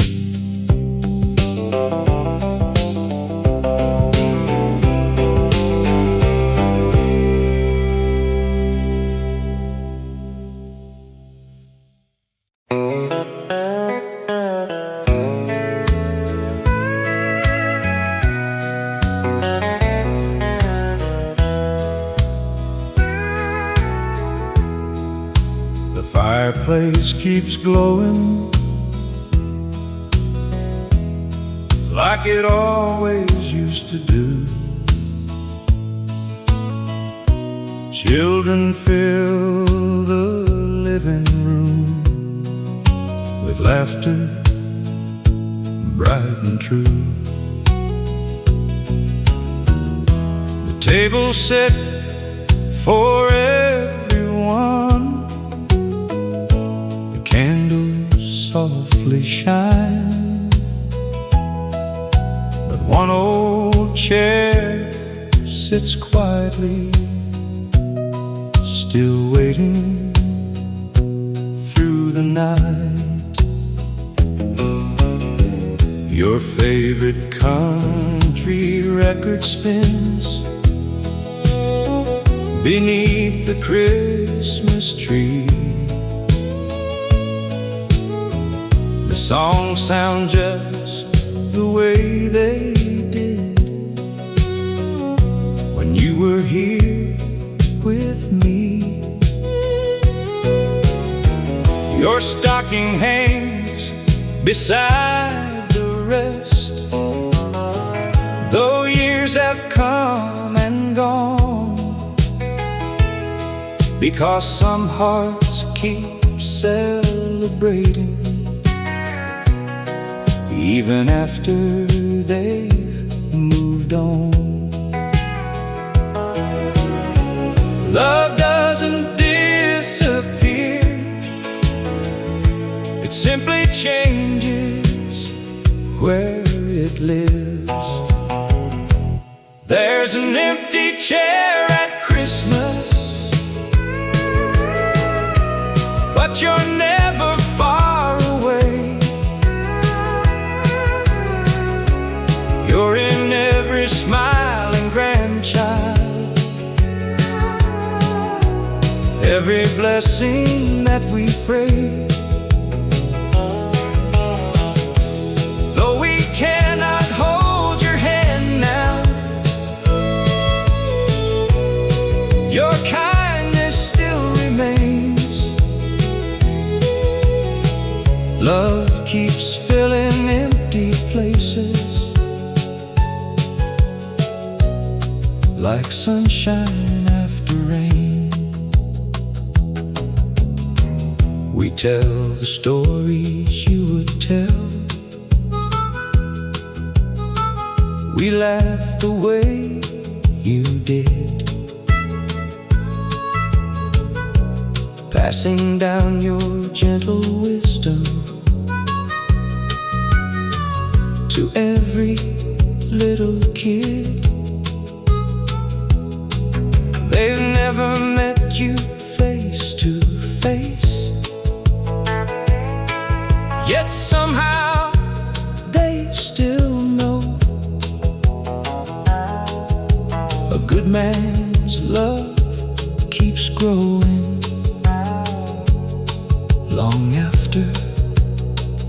Speaker 1: fireplace keeps glowing like it always used to do. Children fill the living room with laughter bright and true. The table set for everyone, the candles softly shine, but one old chair sits quietly, still waiting through the night. Your favorite country record spins beneath the Christmas tree. The songs sound just the way they did when you were here with me. Your stocking hangs beside the rest, though years have come and gone, because some hearts keep celebrating even after they've moved on. Love doesn't disappear, it simply changes where it lives. There's an empty chair at Christmas, but you're never far away. You're in every smiling grandchild, every blessing that we pray. Though we cannot hold your hand now, your kindness still remains. Love keeps filling empty places like sunshine after rain. We tell the stories you would tell, we laugh the way you did, passing down your gentle wisdom to every little kid. They've never met you face to face, yet somehow they still know a good man's love keeps growing long after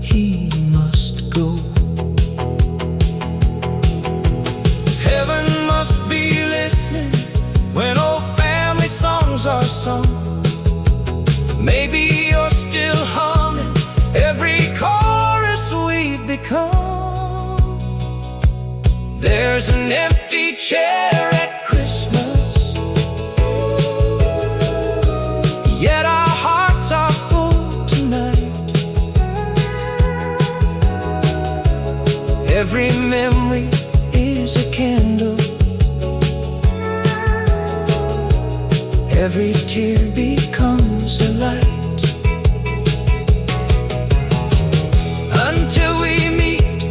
Speaker 1: he must go. Heaven must be listening when old family songs are sung. Maybe you're still humming every chorus we've become. There's an empty chair at Christmas, yet our hearts are full tonight. Every memory is a candle, every tear becomes a light. Until we meet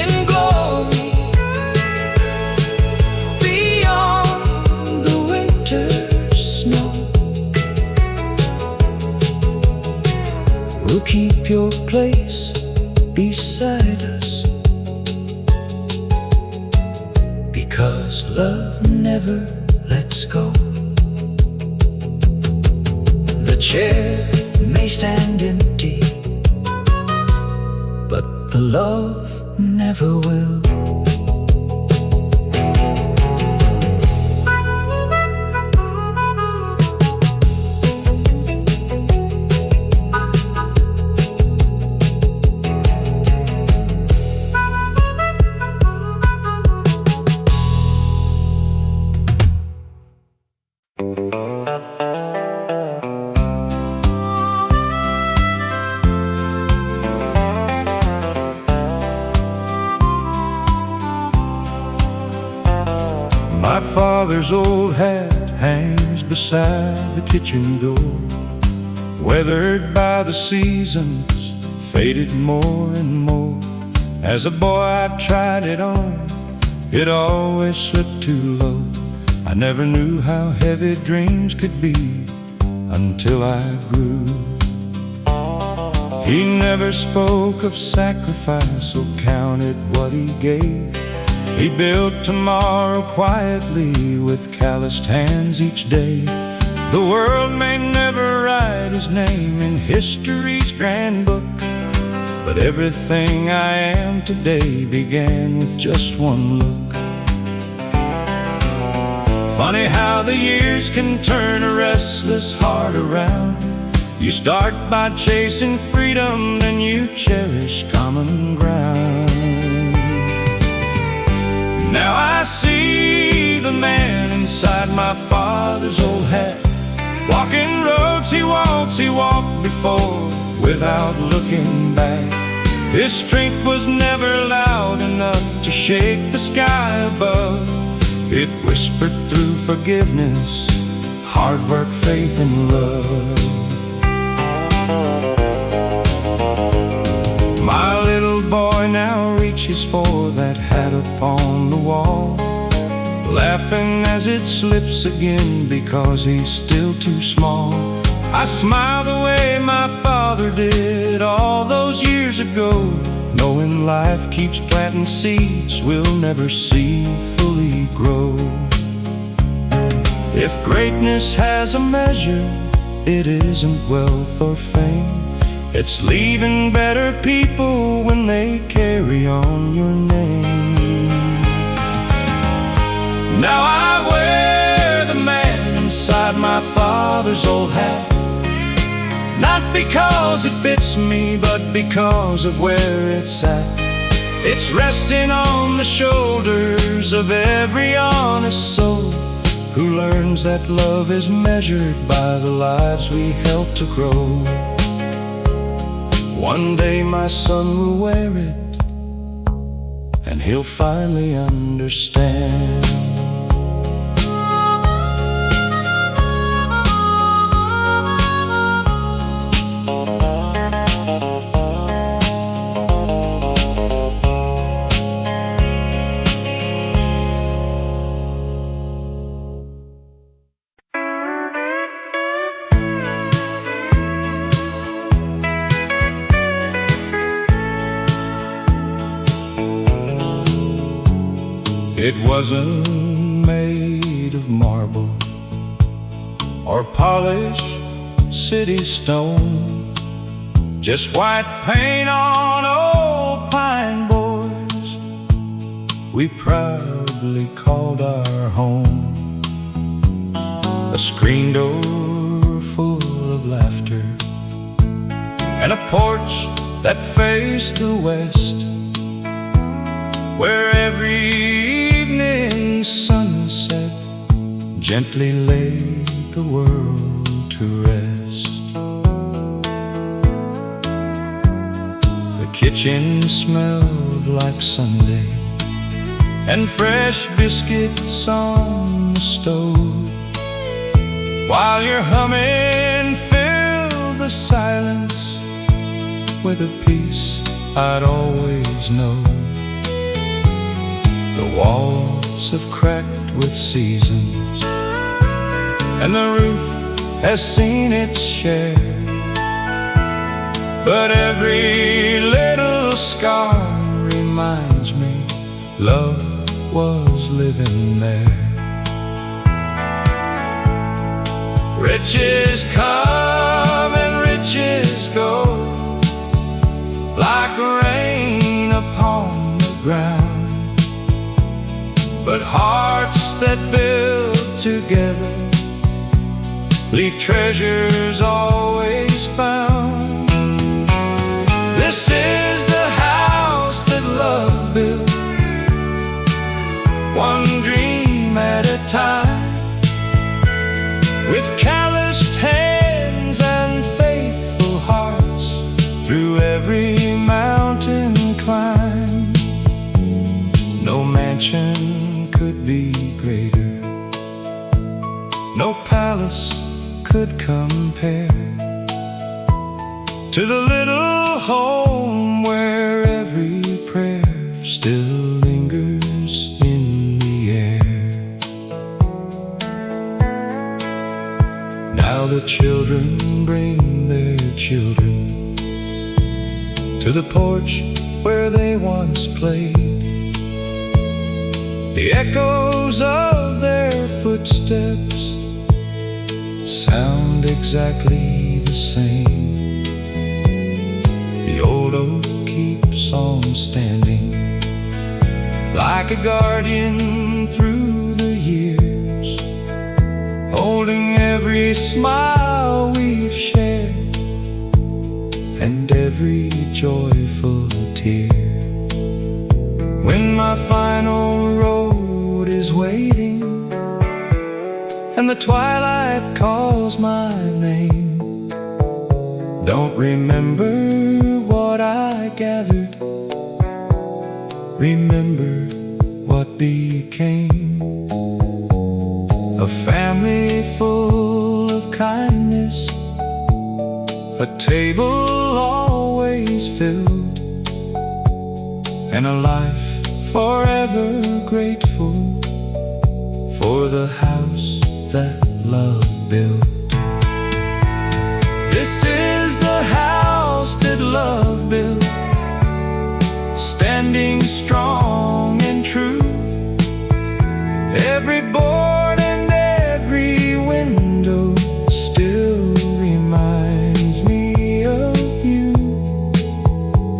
Speaker 1: in glory beyond the winter snow, we'll keep your place beside us, because love never lets go. The chair may stand empty, but the love never will. father's old hat hangs beside the kitchen door, weathered by the seasons, faded more and more. As a boy I tried it on, it always slipped too low. I never knew how heavy dreams could be until I grew. He never spoke of sacrifice or counted what he gave. He built tomorrow quietly with calloused hands each day. The world may never write his name in history's grand book, but everything I am today began with just one look. Funny how the years can turn a restless heart around. You start by chasing freedom, then you cherish common ground. Now I see the man inside my father's old hat, walking roads he walked before without looking back. His strength was never loud enough to shake the sky above. It whispered through forgiveness, hard work, faith, and love. My little boy now reaches for that hat upon the wall, laughing as it slips again because he's still too small. I smile the way my father did all those years ago, knowing life keeps planting seeds we'll never see fully grow. If greatness has a measure, it isn't wealth or fame. It's leaving better people when they carry on your name. Now I wear the man inside my father's old hat, not because it fits me, but because of where it's at. It's resting on the shoulders of every honest soul who learns that love is measured by the lives we help to grow. One day my son will wear it, and he'll finally understand. It wasn't made of marble or polished city stone, just white paint on old pine boards we proudly called our home. A screen door full of laughter and a porch that faced the west, where every evening sunset gently laid the world to rest. The kitchen smelled like Sunday and fresh biscuits on the stove, while your humming filled the silence with a peace I'd always known. The walls have cracked with seasons, and the roof has seen its share, but every little scar reminds me love was living there. Riches come and riches go, like rain upon the ground, but hearts that build together leave treasures always found. This is the house that love built, one dream at a time, with calloused hands and faithful hearts through every mountain climb. No mansion could be greater,
Speaker 2: no palace could compare to the little home where every prayer still lingers in the air. Now the children bring their children to the porch where they once played. The echoes of their footsteps sound exactly the same. The old oak keeps on standing like a guardian through the years, holding every smile we've shared and every joyful tear. When my final road is waiting and the twilight calls my name, don't remember what I gathered, remember what became. A family full of kindness, a table always filled, and a life forever grateful for the house that love built. This is the house that love built, standing strong and true. Every board and every window still reminds me of you.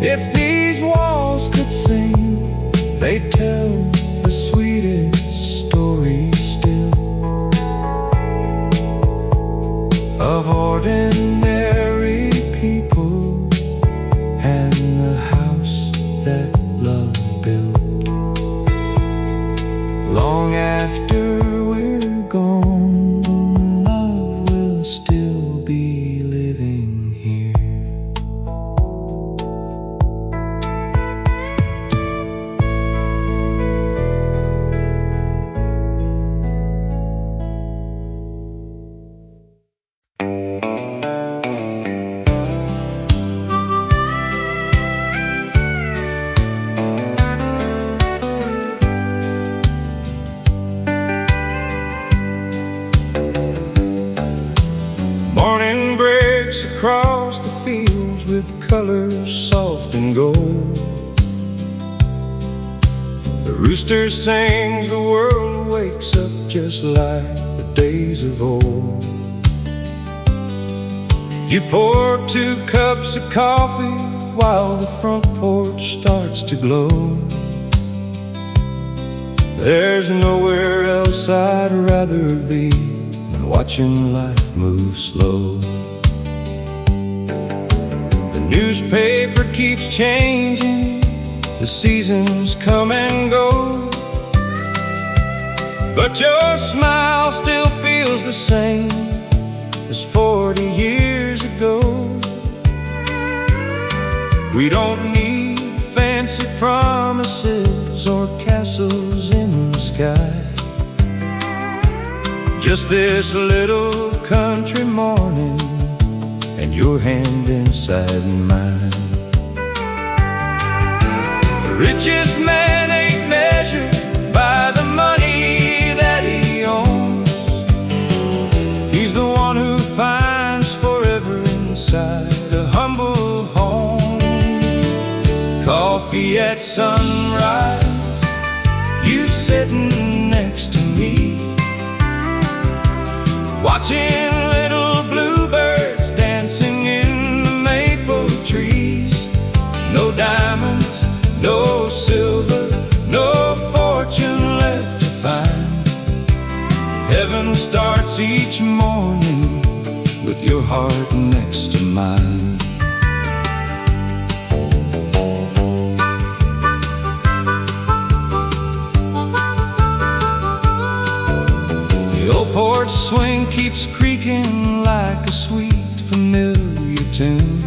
Speaker 2: If these walls could sing, they'd tell the sweetest story still of ordinary people and the house that love built. Long after we're gone, love will still be living here. Morning breaks across the fields with colors soft and gold. The rooster sings, the world wakes up just like the days of old. You pour 2 cups of coffee while the front porch starts to glow. There's nowhere else I'd rather be than watching life move slow. The newspaper keeps changing, the seasons come and go, but your smile still feels the same as 40 years ago. We don't need fancy promises or castles in the sky, just this little country morning and your hand inside mine. The richest man ain't measured by the money that he owns. He's the one who finds forever inside a humble home. Coffee at sunrise, you sitting next to me, watching little bluebirds dancing in the maple trees. No diamonds, no silver, no fortune left to find. Heaven starts each morning with your heart next to mine. The old porch swing keeps creaking like a sweet familiar tune.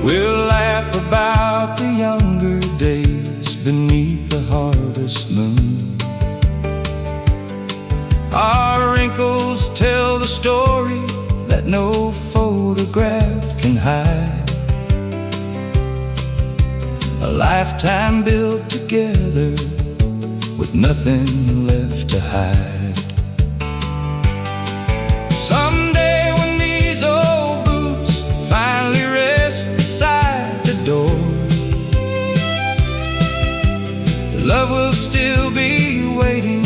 Speaker 2: We'll laugh about the younger days beneath the harvest moon. that no photograph can hide. A lifetime built together with nothing left to hide. Someday when these old boots finally rest beside the door, love will still be waiting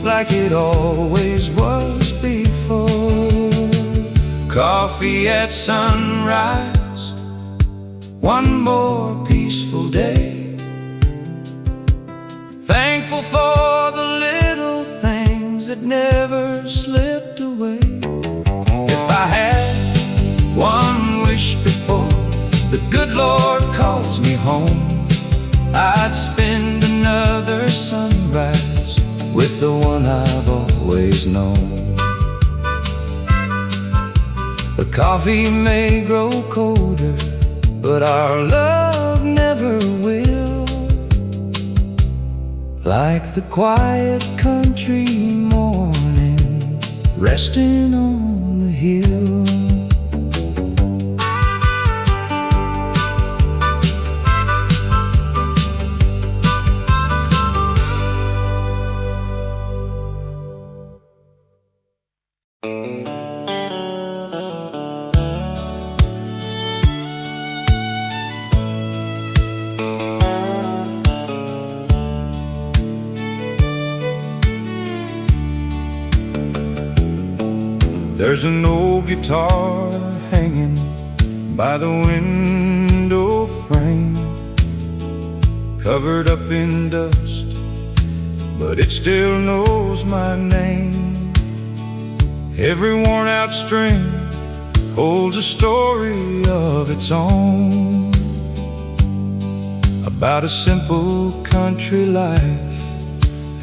Speaker 2: like it always was before. Coffee at sunrise, one more peaceful day. Thankful for the little things that never slipped away. If I had one wish before the good Lord calls me home, I'd spend another sunrise with the one I've always known. The coffee may grow colder, but our love never will. Like the quiet country morning resting on the hill.
Speaker 1: There's an old guitar hanging by the window frame, covered up in dust, but it still knows my name. Every worn out string holds a story of its own, about a simple country life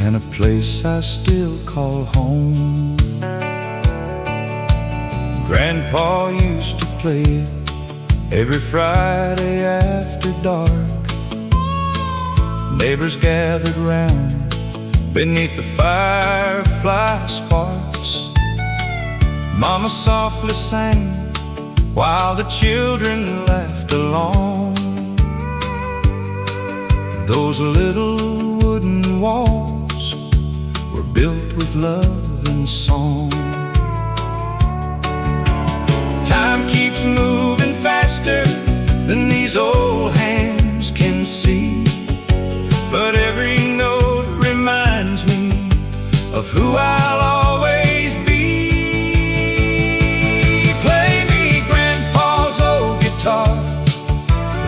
Speaker 1: and a place I still call home. Grandpa used to play it every Friday after dark. Neighbors gathered round beneath the firefly sparks. Mama softly sang while the children laughed along. Those little wooden walls were built with love and song. Time keeps moving faster than these old hands can see, but every note reminds me of who I'll always be. Play me Grandpa's old guitar,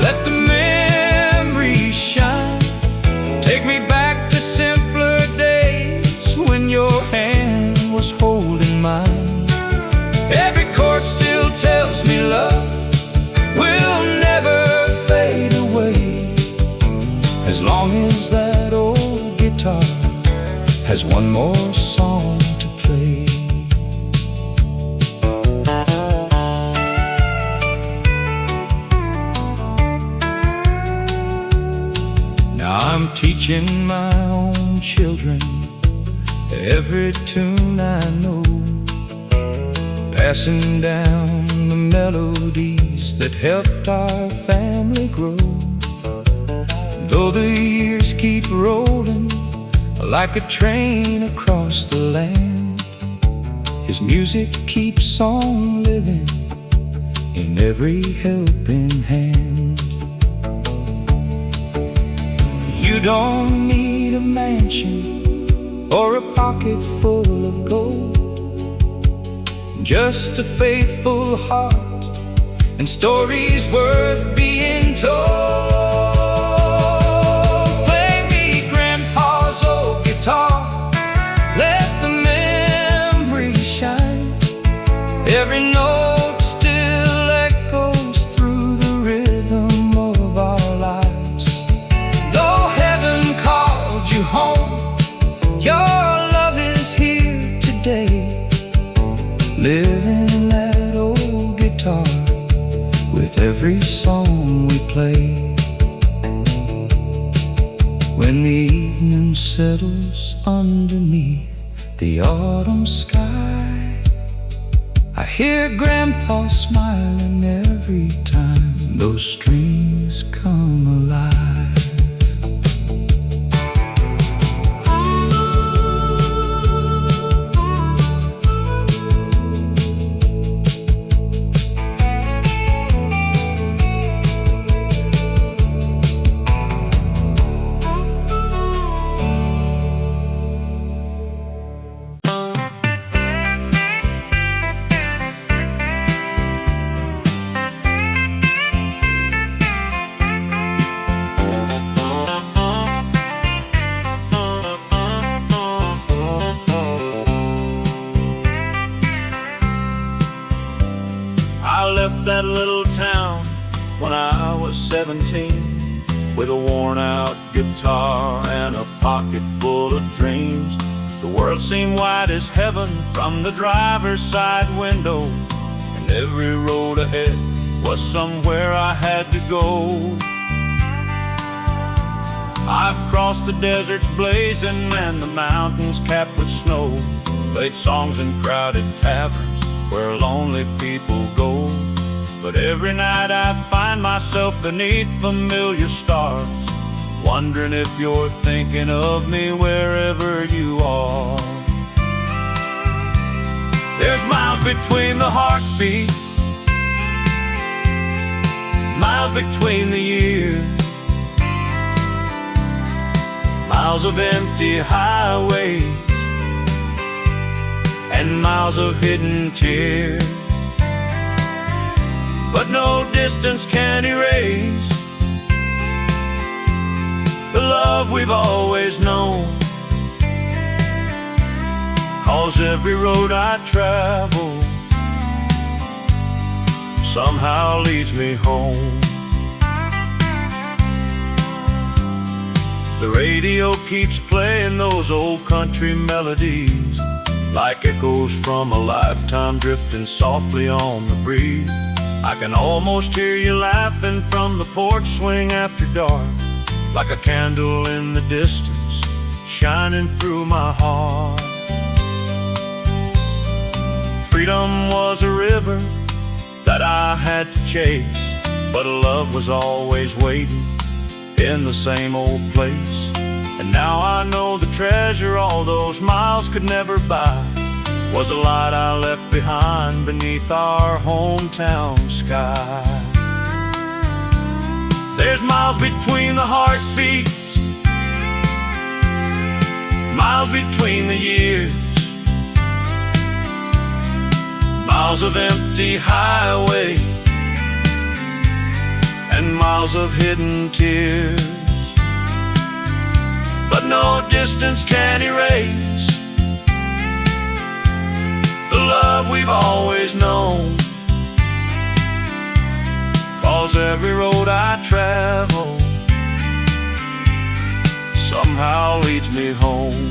Speaker 1: let the memories shine. Take me back to simpler days when your hand was holding mine. Every chord still tells me love will never fade away, as long as that old guitar has one more song to play. Now I'm teaching my own children every tune I know, passing down the melodies that helped our family grow. Though the years keep rolling like a train across the land, his music keeps on living in every helping hand. You don't need a mansion or a pocket full of gold, just a faithful heart and stories worth being told. Play me Grandpa's old guitar, let the memories shine. Every note still echoes through the rhythm of our lives. Though heaven called you home, your love is here today, living that old guitar with every song we play. When the evening settles underneath the autumn sky,
Speaker 2: I hear Grandpa smiling every time those strings come alive.
Speaker 3: I left that little town when I was 17, with a worn-out guitar and a pocket full of dreams. The world seemed wide as heaven from the driver's side window, and every road ahead was somewhere I had to go. I've crossed the deserts blazing and the mountains capped with snow, played songs in crowded taverns where lonely people go. But every night I find myself beneath familiar stars, wondering if you're thinking of me wherever you are. There's miles between the heartbeat, miles between the years, miles of empty highways and miles of hidden tears. But no distance can erase the love we've always known, 'cause every road I travel somehow leads me home. The radio keeps playing those old country melodies, like echoes from a lifetime drifting softly on the breeze. I can almost hear you laughing from the porch swing after dark, like a candle in the distance, shining through my heart. Freedom was a river that I had to chase, but love was always waiting in the same old place. And now I know the treasure all those miles could never buy was a light I left behind beneath our hometown sky. There's miles between the heartbeats, miles between the years, miles of empty highway and miles of hidden tears. But no distance can erase the love we've always known, 'cause every road I travel somehow leads me home.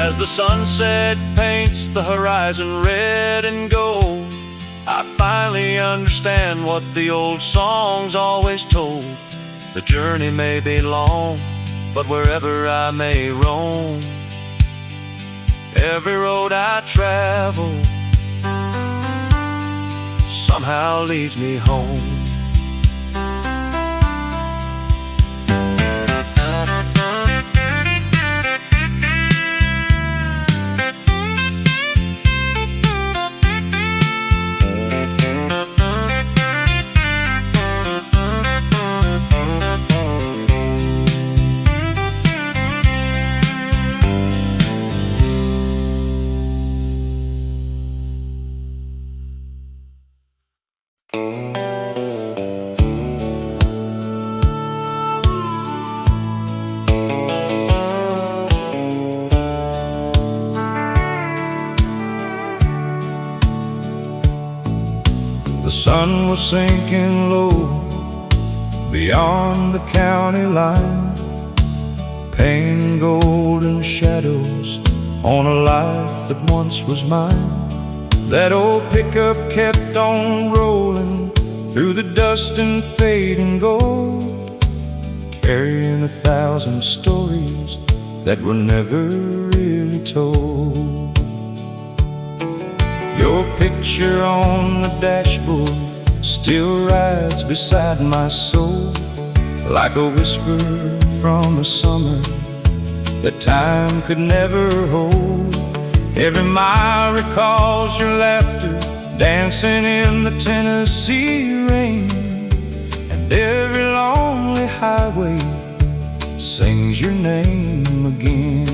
Speaker 3: As the sunset paints the horizon red and gold, I finally understand what the old songs always told. The journey may be long, but wherever I may roam, every road I travel somehow leads me home.
Speaker 1: The sun was sinking low beyond the county line. painting golden shadows on a life that once was mine. That old pickup kept on rolling through the dust and fading gold, carrying 1,000 stories that were never really told. Your picture on the dashboard still rides beside my soul, like a whisper from a summer that time could never hold. Every mile recalls your laughter dancing in the Tennessee rain, and every lonely highway sings your name again.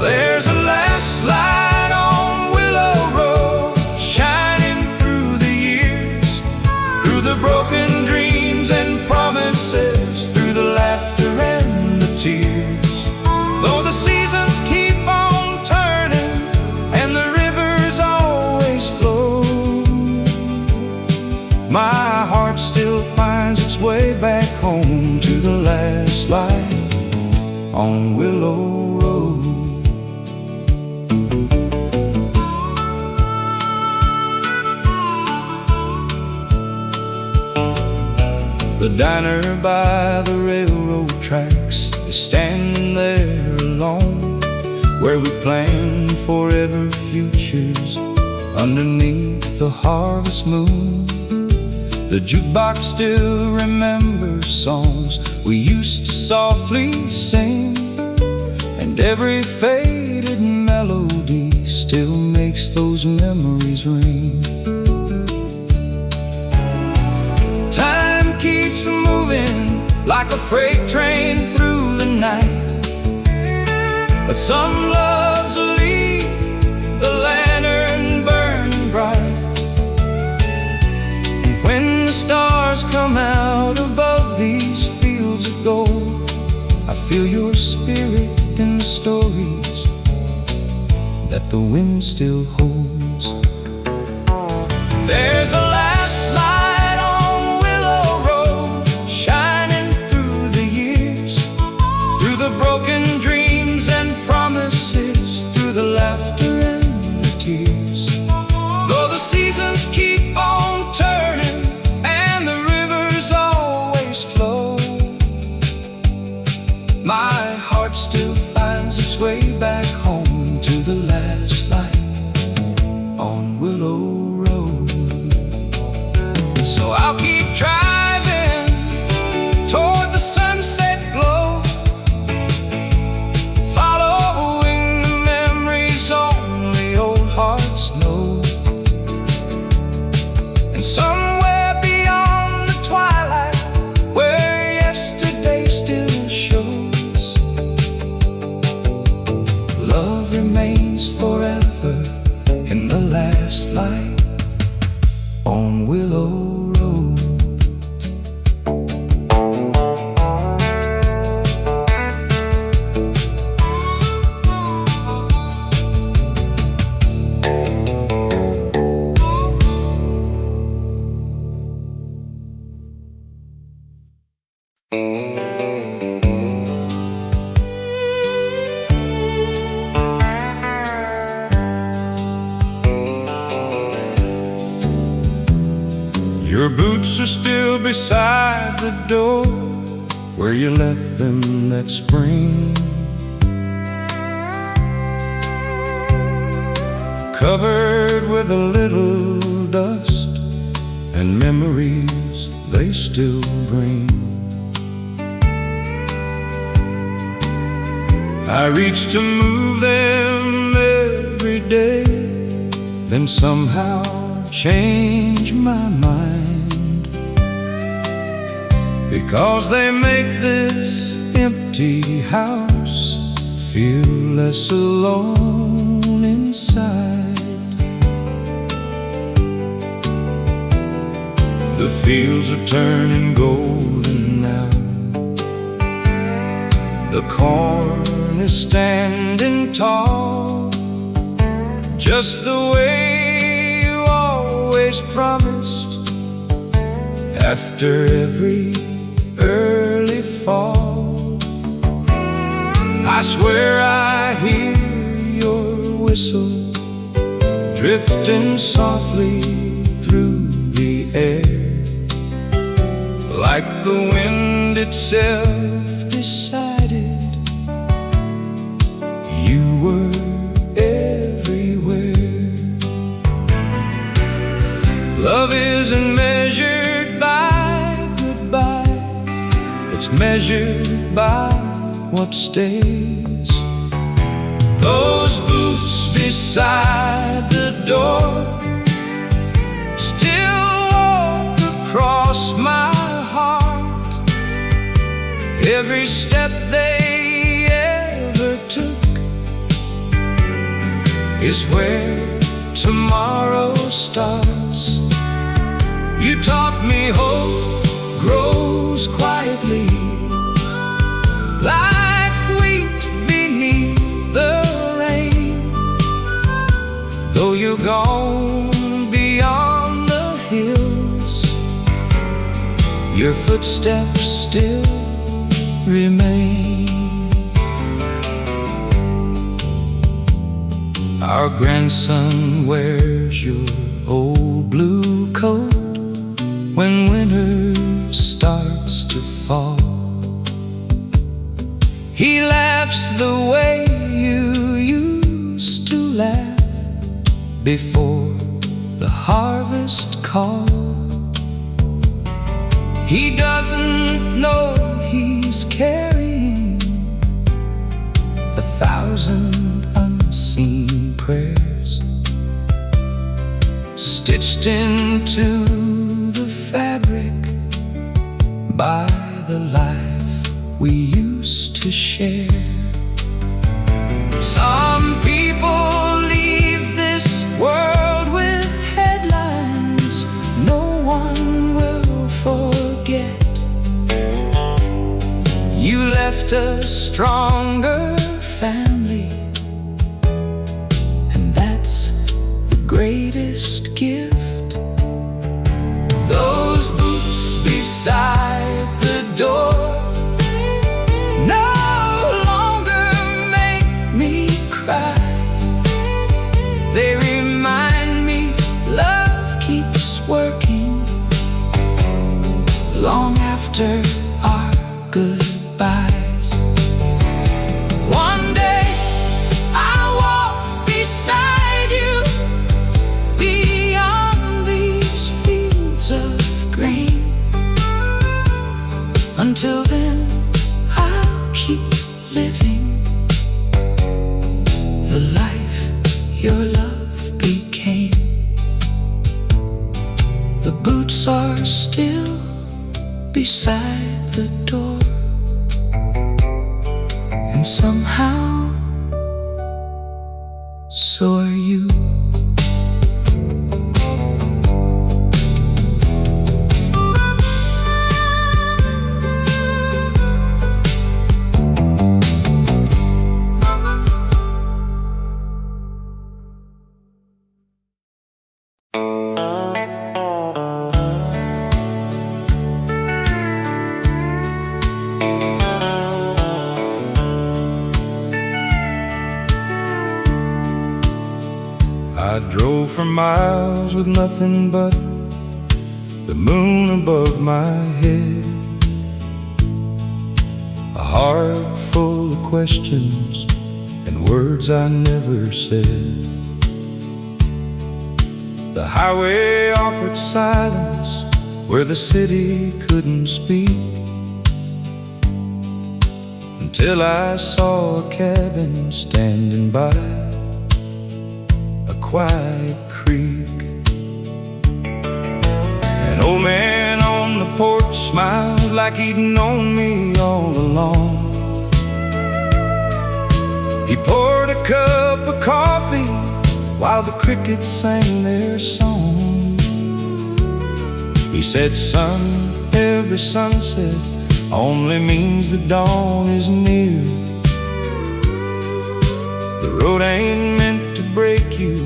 Speaker 1: There's a last light on Willow Road, shining through the years, through the broken dreams and promises, through the laughter and the tears. Though the seasons keep on turning and the rivers always flow, my heart still finds its way back home to the last light on Willow Road. The diner by the railroad tracks is standing there alone, where we plan forever futures underneath the harvest moon. The jukebox still remembers songs we used to softly sing, and every faded melody still makes those memories ring. Time keeps moving like a freight train through the night, but some loves leave the lantern burning bright. And when the stars come out above these fields of gold, I feel your spirit in the stories that the wind still holds. There's a last light on Willow Road, shining through the years, through the broken dreams and promises, through the laughter and the tears. Though the seasons keep on turning and the rivers always flow, my heart still finds its way back home to the last light on Willow Road. So I'll keep driving toward the sunset glow, following the memories only old hearts know. And somewhere beyond the twilight, where yesterday still shows, love remains forever in the last light on Willow Road. Your boots are still beside the door where you left them that spring, covered with a little dust and memories they still bring. I reach to move them every day, then somehow change my mind, because they make this empty house feel less alone inside. The fields are turning golden now, the corn is standing tall, just the way you always promised. After every early fall,
Speaker 2: I swear I hear your whistle drifting softly through the air, like the wind itself decided you were everywhere. Love isn't measured by goodbye, it's measured by what stays. Those boots beside the door still walk across my heart. Every step they ever took is where tomorrow starts. You taught me hope grows quietly, like wheat beneath the rain. Though you're gone beyond the hills, your footsteps still remain. Our grandson wears your old blue coat when winter starts to fall. He laughs the way you used to laugh before the harvest call. He doesn't know he's carrying 1,000 unseen prayers stitched into the fabric by the life we used to share. Some people leave this world with headlines no one will forget. You left a stronger family, and that's the greatest gift. Those boots beside the door no longer make me cry. They remind me love keeps working long after our goodbyes. One day I'll walk beside you beyond these fields of grain. Until then I'll keep living the life your love became. The boots are still beside the door, and somehow so are you.
Speaker 1: I drove for miles with nothing but the moon above my head, a heart full of questions and words I never said. The highway offered silence where the city couldn't speak, until I saw a cabin standing by a quiet creek. An old man on the porch smiled like he'd known me all along. He poured a cup of coffee while the crickets sang their song. He said, "Son, every sunset only means the dawn is near. The road ain't meant to break you,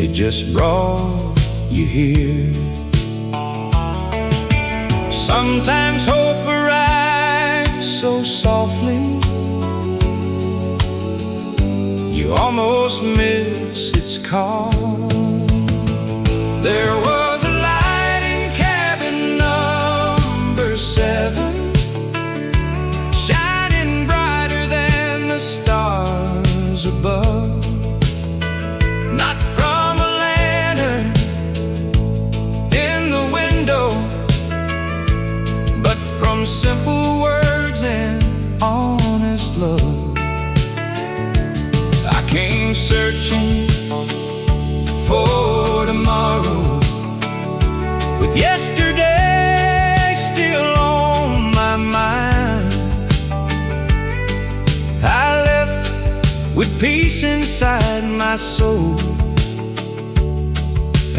Speaker 1: it just brought you here." Sometimes hope arrives so softly
Speaker 2: you almost miss its call. There was a light in cabin number 7, shining brighter than the stars above. Not from a lantern in the window, but from simple words and honest love. I came searching for tomorrow, with yesterday still on my mind. I left with peace inside my soul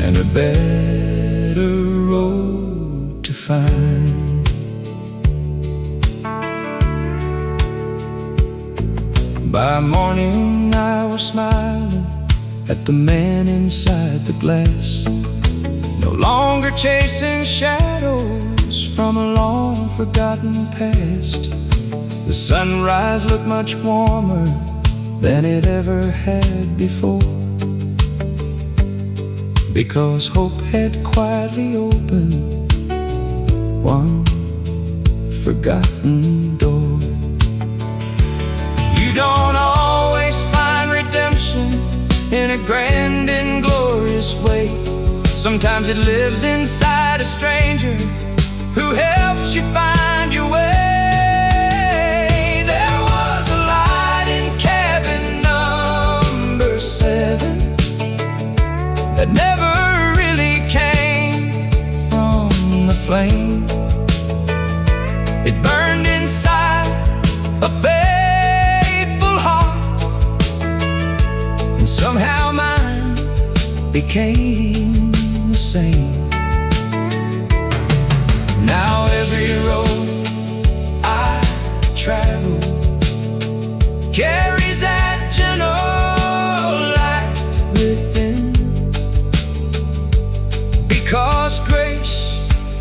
Speaker 2: and a better road to find. By morning I was smiling at the man inside the glass, no longer chasing shadows from a long forgotten past. The sunrise looked much warmer than it ever had before, because hope had quietly opened one forgotten door. You don't always find redemption in a grand and glorious way. Sometimes it lives inside a stranger who helps you find your way. There was a light in cabin number 7 that never really came from the flame. It burned inside a faithful heart, and somehow mine became the same. Now every road I travel carries that gentle light within, because grace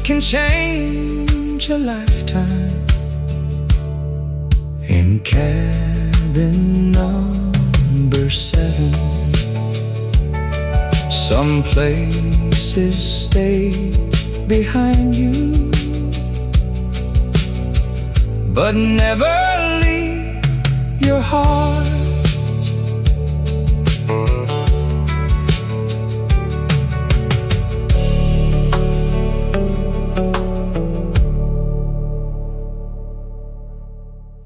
Speaker 2: can change a lifetime. In cabin number 7, some places stay behind you, but never leave your heart